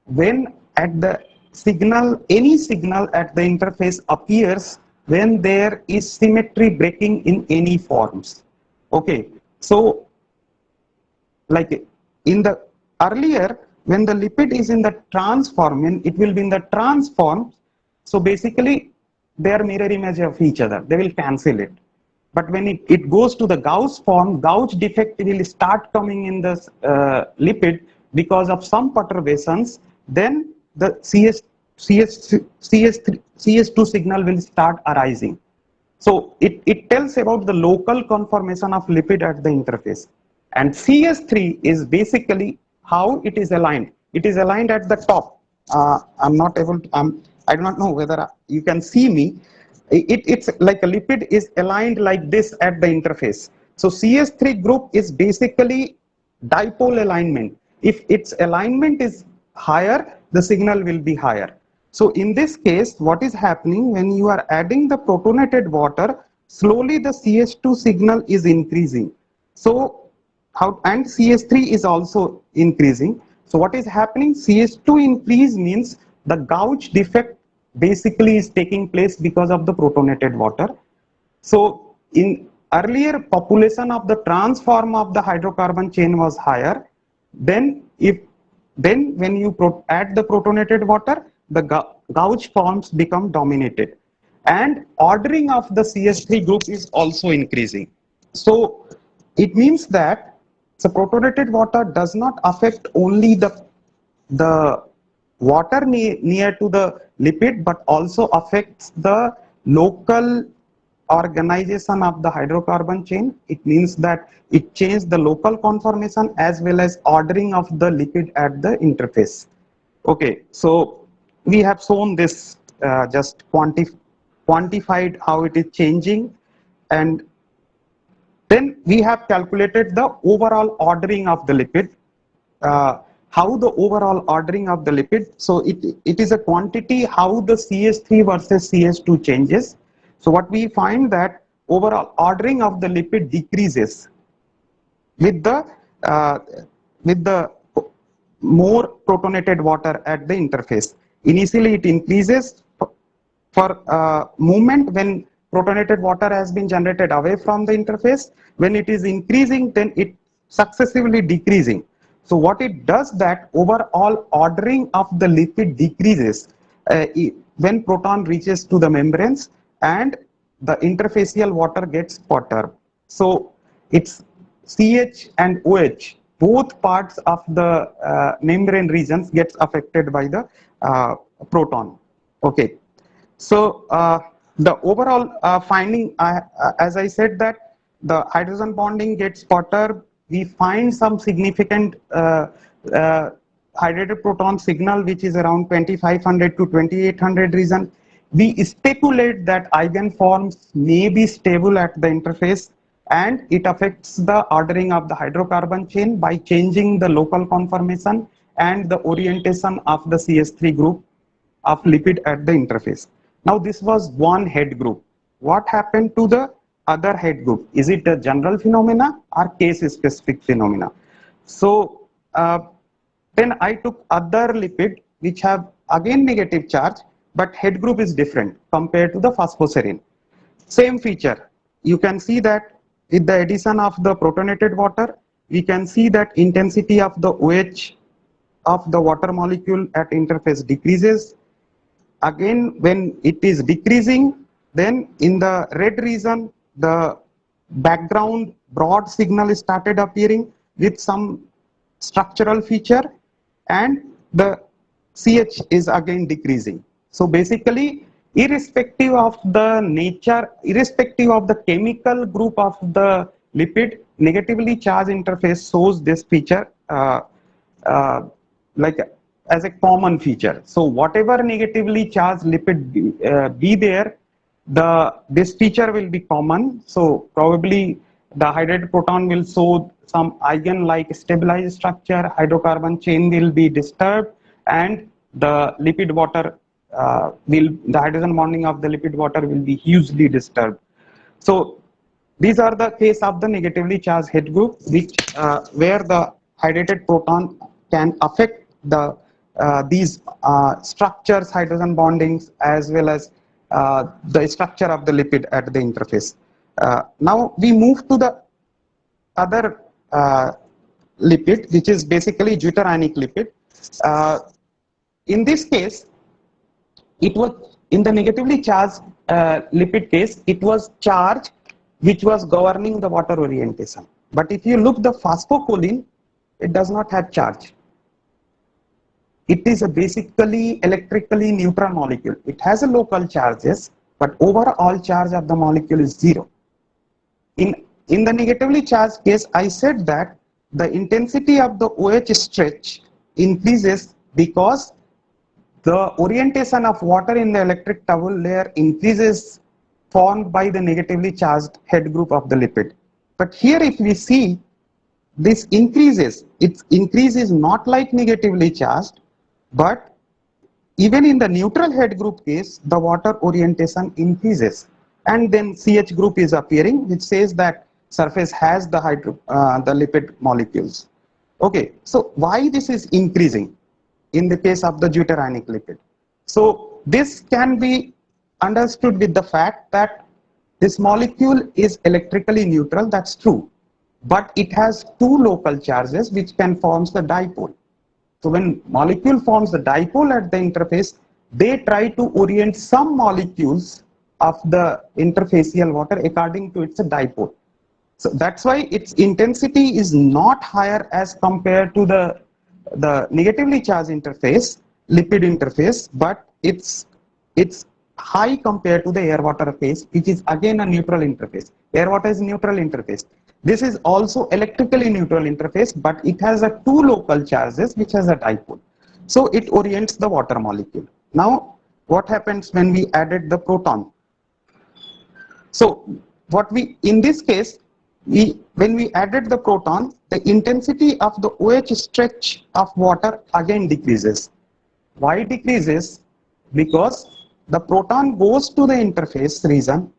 when at the signal, any signal at the interface appears when there is symmetry breaking in any forms. Okay, so like in the earlier, when the lipid is in the transform, when it will be in the transform, so basically they are mirror image of each other, they will cancel it. But when it goes to the Gauss form, Gauss defect will start coming in the lipid because of some perturbations, then the CS2 signal will start arising. So it tells about the local conformation of lipid at the interface. And CS3 is basically how it is aligned. It is aligned at the top. I'm not able to, I do not know whether you can see me. It's like a lipid is aligned like this at the interface. So CS3 group is basically dipole alignment. If its alignment is higher, the signal will be higher. So in this case, what is happening when you are adding the protonated water, slowly the CH2 signal is increasing. So and CH3 is also increasing. So what is happening? CH2 increase means the Gauss defect basically is taking place because of the protonated water. So in earlier population of the trans form of the hydrocarbon chain was higher, then when you add the protonated water, the gauge forms become dominated, and ordering of the CH3 group is also increasing. So it means that the protonated water does not affect only the water near to the lipid, but also affects the local organization of the hydrocarbon chain. It means that it changes the local conformation as well as ordering of the lipid at the interface. Okay, so we have shown this, just quantified how it is changing, and then we have calculated the overall ordering of the lipid. How the overall ordering of the lipid, so it is a quantity how the CH3 versus CH2 changes. So what we find that overall ordering of the lipid decreases with the more protonated water at the interface. Initially it increases for movement when protonated water has been generated away from the interface. When it is increasing, then it successively decreasing. So what it does that overall ordering of the lipid decreases when proton reaches to the membranes and the interfacial water gets perturbed. So it's CH and OH, both parts of the membrane regions gets affected by the proton. Okay. So the overall finding, as I said, that the hydrogen bonding gets perturbed. We find some significant hydrated proton signal, which is around 2500 to 2800 region. We speculate that eigenforms may be stable at the interface, and it affects the ordering of the hydrocarbon chain by changing the local conformation and the orientation of the CH3 group of lipid at the interface. Now this was one head group. What happened to the other head group? Is it a general phenomena or case specific phenomena? So then I took other lipid which have again negative charge, but head group is different compared to the phosphoserine. Same feature. You can see that with the addition of the protonated water, we can see that intensity of the OH of the water molecule at interface decreases. Again, when it is decreasing, then in the red region, the background broad signal started appearing with some structural feature, and the CH is again decreasing. So basically, irrespective of the nature, irrespective of the chemical group of the lipid, negatively charged interface shows this feature like as a common feature. So whatever negatively charged lipid be there, this feature will be common. So probably the hydrated proton will show some eigen-like stabilized structure, hydrocarbon chain will be disturbed, and the lipid water the hydrogen bonding of the lipid water will be hugely disturbed. So these are the case of the negatively charged head group, which where the hydrated proton can affect the these structures, hydrogen bondings, as well as the structure of the lipid at the interface. Now we move to the other lipid, which is basically deuterionic lipid. In this case, it was in the negatively charged lipid case, it was charge which was governing the water orientation. But if you look the phosphocholine, it does not have charge. It is a basically electrically neutral molecule. It has a local charges, but overall charge of the molecule is zero. In the negatively charged case, I said that the intensity of the OH stretch increases because the orientation of water in the electric towel layer increases, formed by the negatively charged head group of the lipid. But here if we see, this increases, its increase is not like negatively charged, but even in the neutral head group case, the water orientation increases, and then CH group is appearing, which says that surface has the lipid molecules. Okay, so why this is increasing in the case of the deuterionic lipid? So this can be understood with the fact that this molecule is electrically neutral, that's true, but it has two local charges which can form the dipole. So when molecule forms the dipole at the interface, they try to orient some molecules of the interfacial water according to its dipole. So that's why its intensity is not higher as compared to the negatively charged interface, lipid interface, but it's high compared to the air water phase, which is again a neutral interface. Air water is neutral interface. This is also electrically neutral interface, but it has a two local charges which has a dipole. So it orients the water molecule. Now, what happens when we added the proton? So what we, in this case, when we added the proton, the intensity of the OH stretch of water again decreases. Why decreases? Because the proton goes to the interface region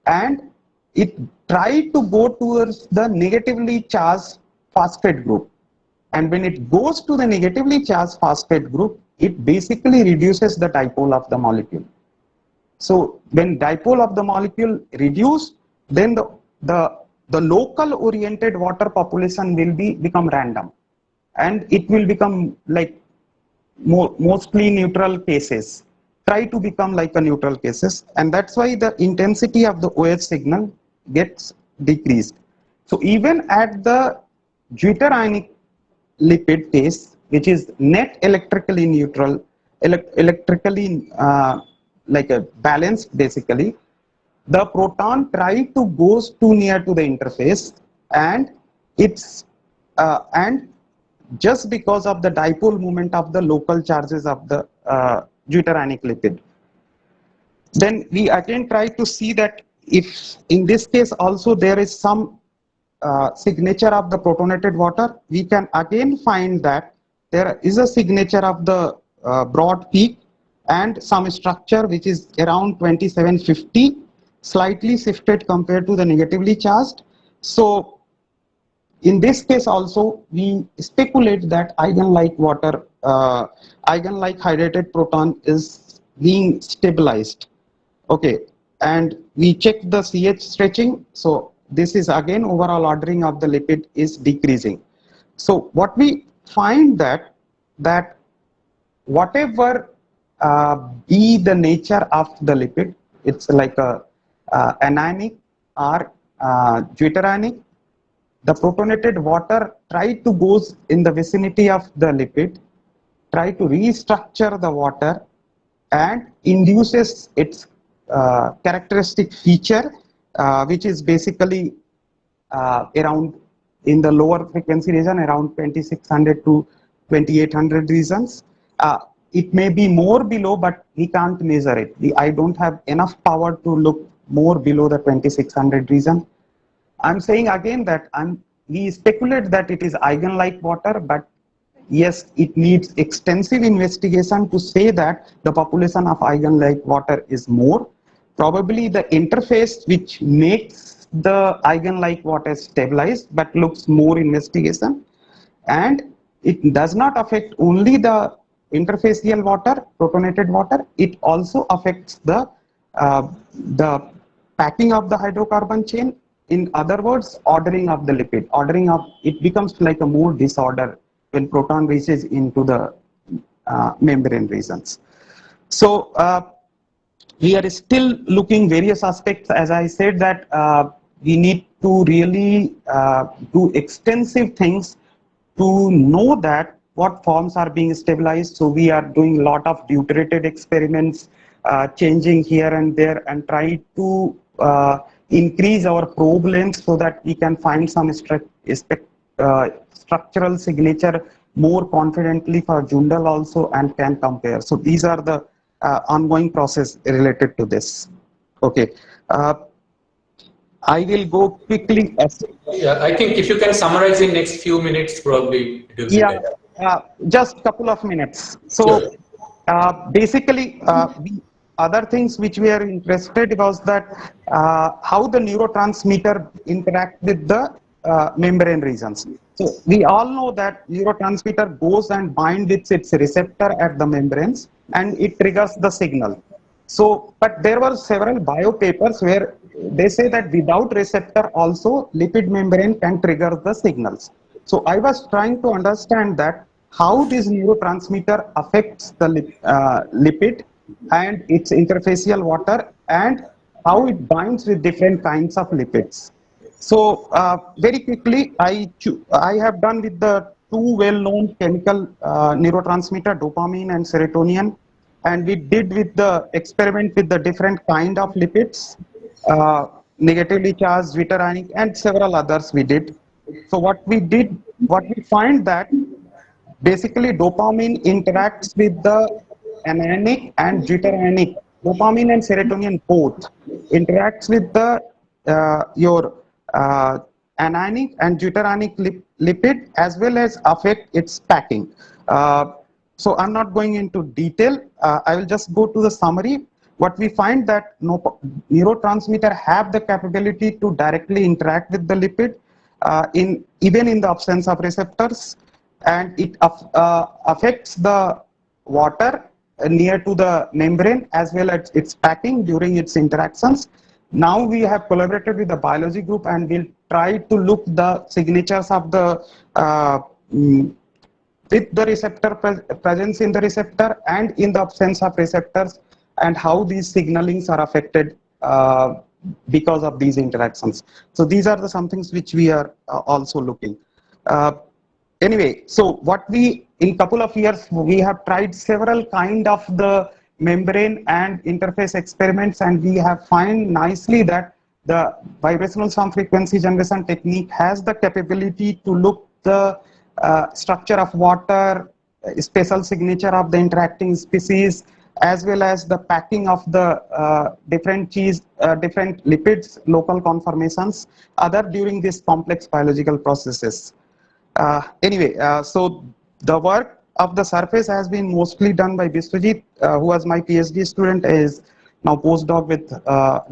and it tried to go towards the negatively charged phosphate group. And when it goes to the negatively charged phosphate group, it basically reduces the dipole of the molecule. So when dipole of the molecule reduced, then the local oriented water population will become random, and it will become like mostly neutral cases, try to become like a neutral cases, and that's why the intensity of the OH signal gets decreased. So even at the deuterionic lipid phase, which is net electrically neutral, electrically like a balanced basically, the proton try to goes too near to the interface, and it's and just because of the dipole moment of the local charges of the deuterionic lipid. Then we again try to see that if in this case also there is some signature of the protonated water, we can again find that there is a signature of the broad peak and some structure which is around 2750, slightly shifted compared to the negatively charged. So in this case also we speculate that eigenlike water, eigenlike hydrated proton is being stabilized. Okay, and we check the CH stretching. So this is again overall ordering of the lipid is decreasing. So what we find that whatever be the nature of the lipid, it's like a anionic or deuterionic, the protonated water try to goes in the vicinity of the lipid, try to restructure the water and induces its characteristic feature, which is basically around in the lower frequency region around 2600 to 2800 regions. It may be more below, but we can't measure it. I don't have enough power to look more below the 2600 region. I'm saying again that we speculate that it is eigenlike water, but yes, it needs extensive investigation to say that the population of eigenlike water is more. Probably the interface which makes the eigenlike water stabilized, but looks more investigation. And it does not affect only the interfacial water, protonated water, it also affects the packing of the hydrocarbon chain. In other words, ordering of the lipid, ordering of it becomes like a more disorder when proton reaches into the membrane regions. So we are still looking various aspects. As I said that we need to really do extensive things to know that what forms are being stabilized. So we are doing a lot of deuterated experiments, changing here and there, and try to increase our probe length so that we can find some structural signature more confidently for Jundal also and can compare. So these are the ongoing process related to this. Okay. I will go quickly. Yeah, I think if you can summarize in next few minutes, probably it will be better. Just a couple of minutes. So Sure. basically, other things which we are interested was that how the neurotransmitter interact with the membrane regions. So we all know that neurotransmitter goes and binds with its receptor at the membranes and it triggers the signal. So, but there were several bio papers where they say that without receptor also lipid membrane can trigger the signals. So I was trying to understand that how this neurotransmitter affects the lipid and its interfacial water, and how it binds with different kinds of lipids. So very quickly, I have done with the two well-known chemical neurotransmitter, dopamine and serotonin, and we did with the experiment with the different kind of lipids, negatively charged, zwitterionic, and several others we did. So what we find that basically dopamine interacts with the anionic and deuterionic. Dopamine and serotonin both interacts with the your anionic and deuterionic lipid, as well as affect its packing. So I'm not going into detail. I will just go to the summary. What we find that neurotransmitter have the capability to directly interact with the lipid even in the absence of receptors, and it affects the water near to the membrane as well as its packing during its interactions. Now we have collaborated with the biology group, and we'll try to look the signatures of the with the receptor presence in the receptor and in the absence of receptors, and how these signalings are affected because of these interactions. So these are the some things which we are also looking. Anyway, so what we, in couple of years, we have tried several kind of the membrane and interface experiments, and we have find nicely that the vibrational sound frequency generation technique has the capability to look the structure of water, spatial signature of the interacting species, as well as the packing of the different lipids, local conformations, other during these complex biological processes. Anyway, so the work of the surface has been mostly done by Biswajit, who was my PhD student, is now postdoc with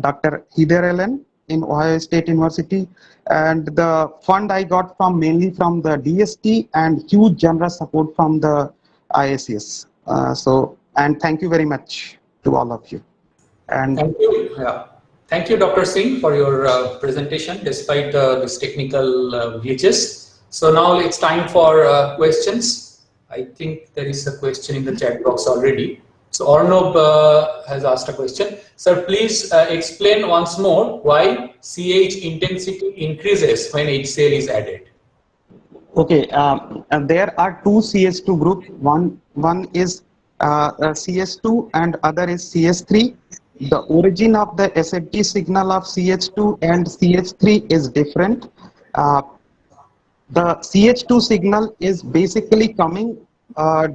Dr. Heather Allen in Ohio State University. And the fund I got from mainly from the DST, and huge generous support from the IACS. And thank you very much to all of you. And thank you. Yeah. Thank you, Dr. Singh, for your presentation despite this technical glitches. So now it's time for questions. I think there is a question in the chat box already. So Arnob has asked a question. Sir, please explain once more why CH intensity increases when HCl is added. Okay, there are two CH2 groups. One is CS2 and other is CS3. The origin of the SFD signal of CH2 and CH3 is different. The CH2 signal is basically coming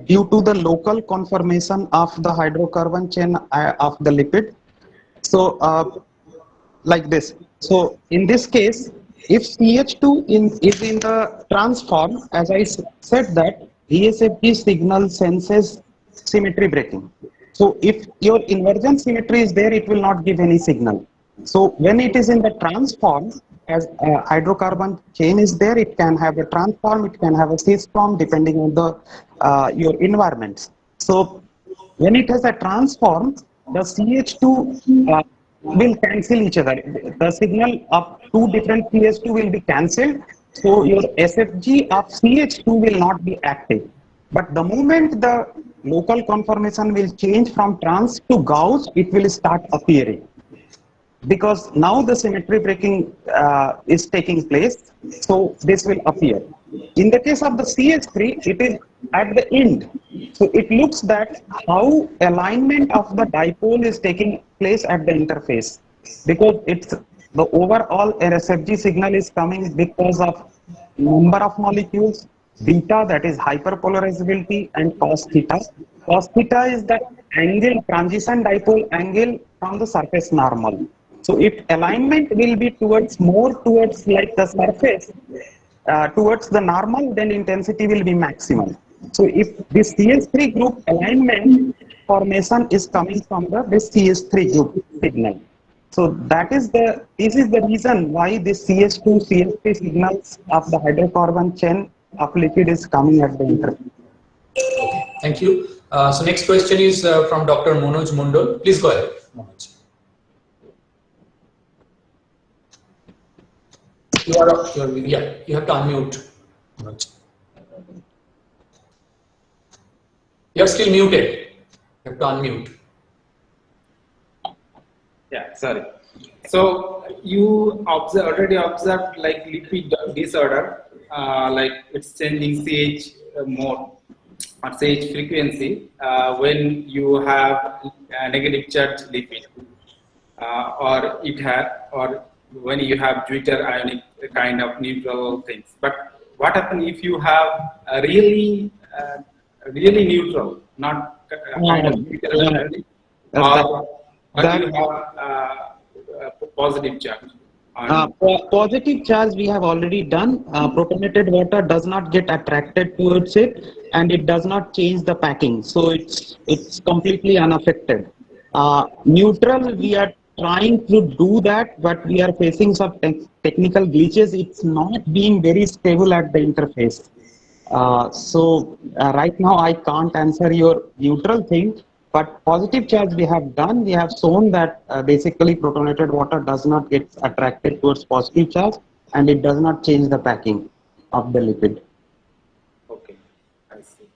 due to the local conformation of the hydrocarbon chain of the lipid. So like this. So in this case, if CH2 is in the transform, as I said that VSFD signal senses symmetry breaking. So if your invergent symmetry is there, it will not give any signal. So when it is in the transform, as a hydrocarbon chain is there, it can have a transform, it can have a cis form depending on the your environments. So when it has a transform, the CH2 will cancel each other. The signal of two different CH2 will be cancelled. So your SFG of CH2 will not be active. But the moment the local conformation will change from trans to Gauss, it will start appearing. Because now the symmetry breaking is taking place, so this will appear. In the case of the CH3, it is at the end. So it looks that how alignment of the dipole is taking place at the interface. Because it's the overall RSFG signal is coming because of number of molecules, beta, that is hyperpolarizability, and cos theta. Cos theta is the angle, transition dipole angle from the surface normal. So if alignment will be more towards like the surface, towards the normal, then intensity will be maximum. So if this CS3 group alignment formation is coming from this CS3 group signal. So this is the reason why this CS2, CS3 signals of the hydrocarbon chain of liquid is coming at the interface. Thank you. So next question is from Dr. Manoj Mundal. Please go ahead, Manoj. You have to unmute, Manoj. You're still muted. You have to unmute. Yeah, sorry. So you already observed like lipid disorder, like it's changing CH mode or CH frequency when you have a negative charge lipid, or when you have deuter ionic kind of neutral things. But what happens if you have a really neutral, not kind of deuter ionic, or you have positive charge? Positive charge we have already done. Protonated water does not get attracted towards it, and it does not change the packing, so it's completely unaffected. Neutral, we are trying to do that, but we are facing some technical glitches. It's not being very stable at the interface. So right now I can't answer your neutral thing. But positive charge we have done, we have shown that basically protonated water does not get attracted towards positive charge, and it does not change the packing of the lipid. Okay, I see.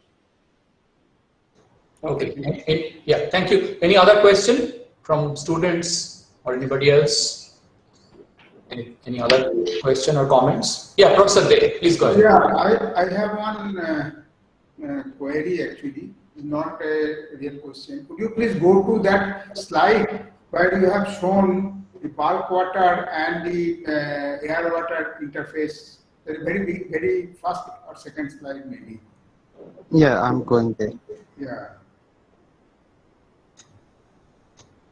Okay. Yeah, thank you. Any other question from students or anybody else? Any other question or comments? Yeah, Professor Dey, please go ahead. Yeah, I have one query actually. Not a real question. Could you please go to that slide where you have shown the bulk water and the air water interface? Very first or second slide maybe. Yeah, I'm going there. Yeah.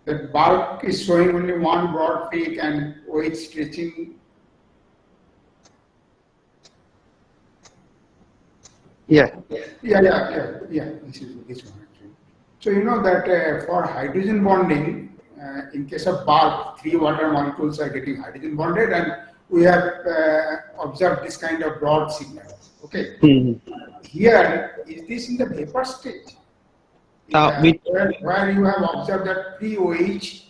The bulk is showing only one broad peak and OH stretching. Yeah. Yeah. This one actually. So you know that for hydrogen bonding, in case of bulk, 3 water molecules are getting hydrogen bonded, and we have observed this kind of broad signal. Okay. Here, is this in the vapor state? Where you have observed that free OH?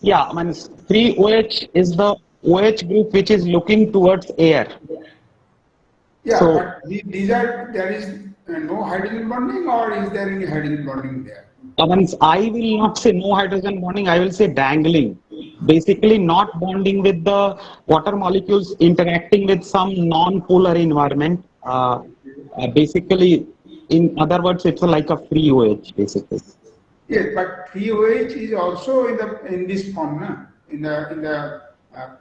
Yeah, I mean, free OH is the OH group which is looking towards air. Yeah, So, but there is no hydrogen bonding, or is there any hydrogen bonding there? I will not say no hydrogen bonding, I will say dangling. Basically not bonding with the water molecules, interacting with some non-polar environment. Basically, in other words, it's like a free OH basically. Yes, but free OH is also in this form, na? In the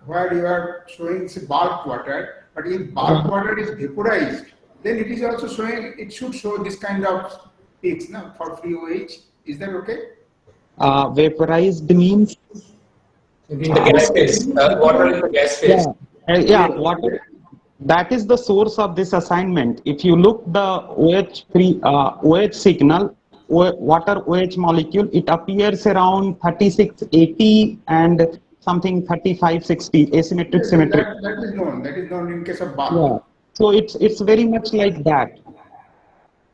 where you are showing bulk water. But if bulk water is vaporized, then it is also showing, it should show this kind of peaks now for free OH. Is that okay? Vaporized means? In the gas phase, water in the gas phase. Water. That is the source of this assignment. If you look the OH signal, water OH molecule, it appears around 3680 and something 3560 asymmetric symmetric. That is known in case of bulk. Yeah. So it's very much like that.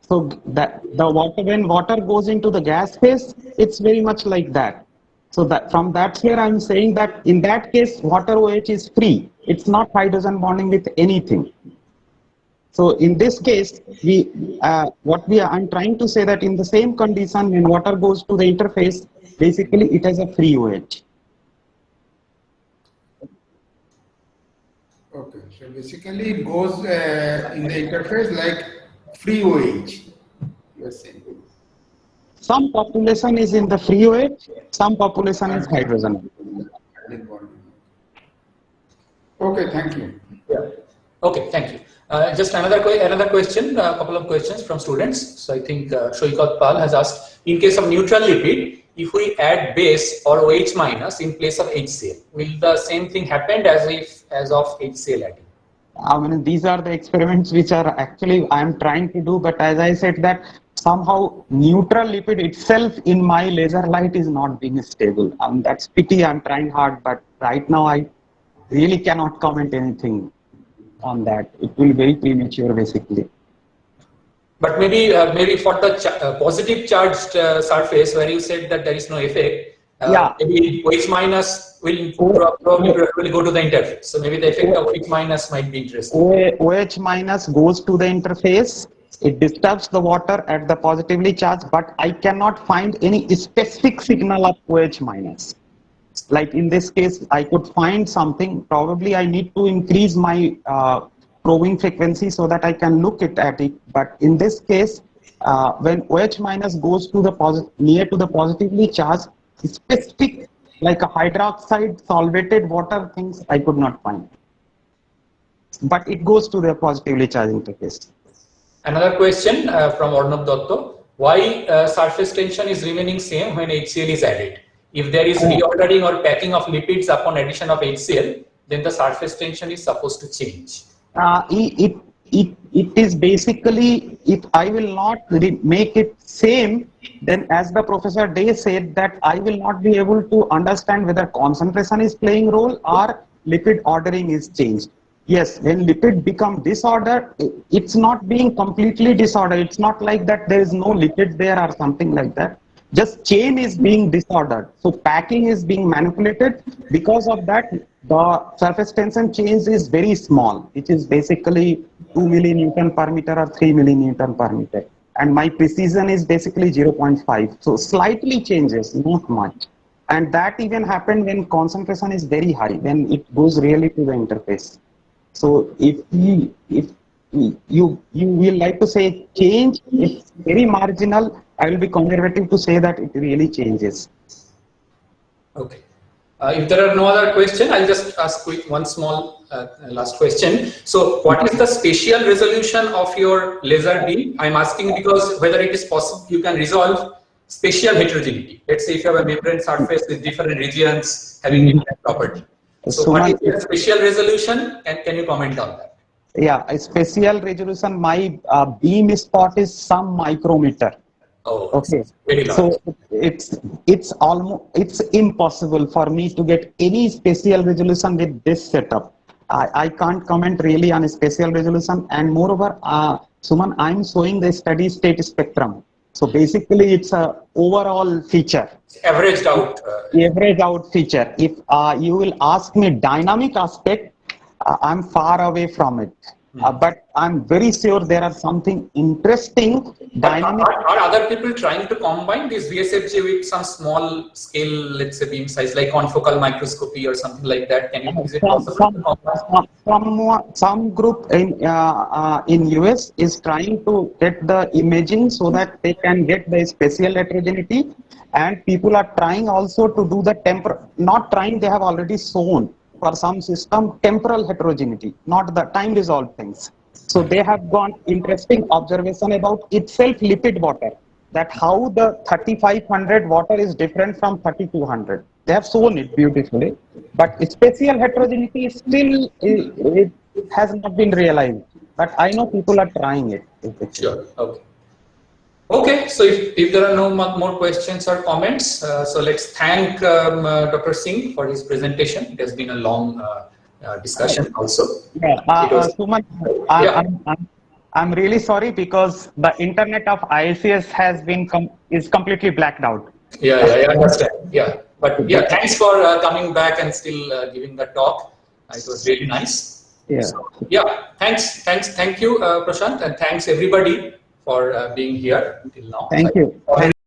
So that the water, when water goes into the gas phase, it's very much like that. So that from that here I'm saying that in that case water OH is free. It's not hydrogen bonding with anything. So in this case, I'm trying to say that in the same condition when water goes to the interface, basically it has a free OH. Okay, so basically it goes in the interface like free OH, you are saying. Some population is in the free OH, some population is hydrogen. Okay, thank you. Yeah. Okay, thank you. Just another question, a couple of questions from students. So I think Shoikat Pal has asked, in case of neutral lipid, if we add base or OH minus in place of HCl, will the same thing happen as of HCl adding? I mean, these are the experiments which are actually I am trying to do, but as I said that somehow neutral lipid itself in my laser light is not being stable. That's pity. I'm trying hard, but right now I really cannot comment anything on that. It will be very premature basically. But maybe for the positive charged surface where you said that there is no effect, Yeah. maybe OH minus will probably go to the interface. So maybe the effect of OH minus might be interesting. OH minus goes to the interface. It disturbs the water at the positively charged, but I cannot find any specific signal of OH minus. Like in this case, I could find something. Probably I need to increase my probing frequency so that I can look at it. But in this case, when OH minus goes to the near to the positively charged, specific like a hydroxide solvated water things I could not find. But it goes to the positively charged interface. Another question from Arnab Dotto: why surface tension is remaining same when HCl is added? If there is reordering or packing of lipids upon addition of HCl, then the surface tension is supposed to change. It is basically, if I will not make it same, then as the Professor Day said, that I will not be able to understand whether concentration is playing role or lipid ordering is changed. Yes, when lipid become disordered, it's not being completely disordered. It's not like that there is no lipid there or something like that. Just chain is being disordered. So packing is being manipulated. Because of that, the surface tension change is very small. It is basically 2 millinewton per meter or 3 millinewton per meter. And my precision is basically 0.5. So slightly changes, not much. And that even happened when concentration is very high, when it goes really to the interface. So if you will like to say change, it's very marginal. I will be conservative to say that it really changes. Okay. If there are no other questions, I'll just ask one small last question. So what is the spatial resolution of your laser beam? I'm asking because whether it is possible you can resolve spatial heterogeneity. Let's say if you have a membrane surface with different regions having different property. So what is your spatial resolution, and can you comment on that? Yeah, a spatial resolution, my beam spot is some micrometer. Oh, okay. Very large. So it's impossible for me to get any spatial resolution with this setup. I can't comment really on a spatial resolution, and moreover, Suman, I'm showing the steady state spectrum. So basically, it's a overall feature. Averaged out. Average out feature. If you will ask me dynamic aspect, I'm far away from it. But I'm very sure there are something interesting dynamic. Are other people trying to combine this VSFJ with some small scale, let's say beam size, like confocal microscopy or something like that? Can you, is it possible? Some group in US is trying to get the imaging so that they can get the spatial heterogeneity, and people are trying also to do the not trying, they have already shown for some system temporal heterogeneity, not the time resolved things. So they have gone interesting observation about itself lipid water, that how the 3500 water is different from 3200. They have shown it beautifully, but spatial heterogeneity is still, it has not been realized. But I know people are trying it. Sure. Okay. Okay, so if there are no more questions or comments, so let's thank Dr. Singh for his presentation. It has been a long discussion also. Yeah, Suman, I'm really sorry because the internet of IACS has been is completely blacked out. Yeah, I understand. Yeah, but yeah, thanks for coming back and still giving the talk. It was really nice. Yeah. So, yeah, thank you, Prashant, and thanks everybody for being here till now. Thank you.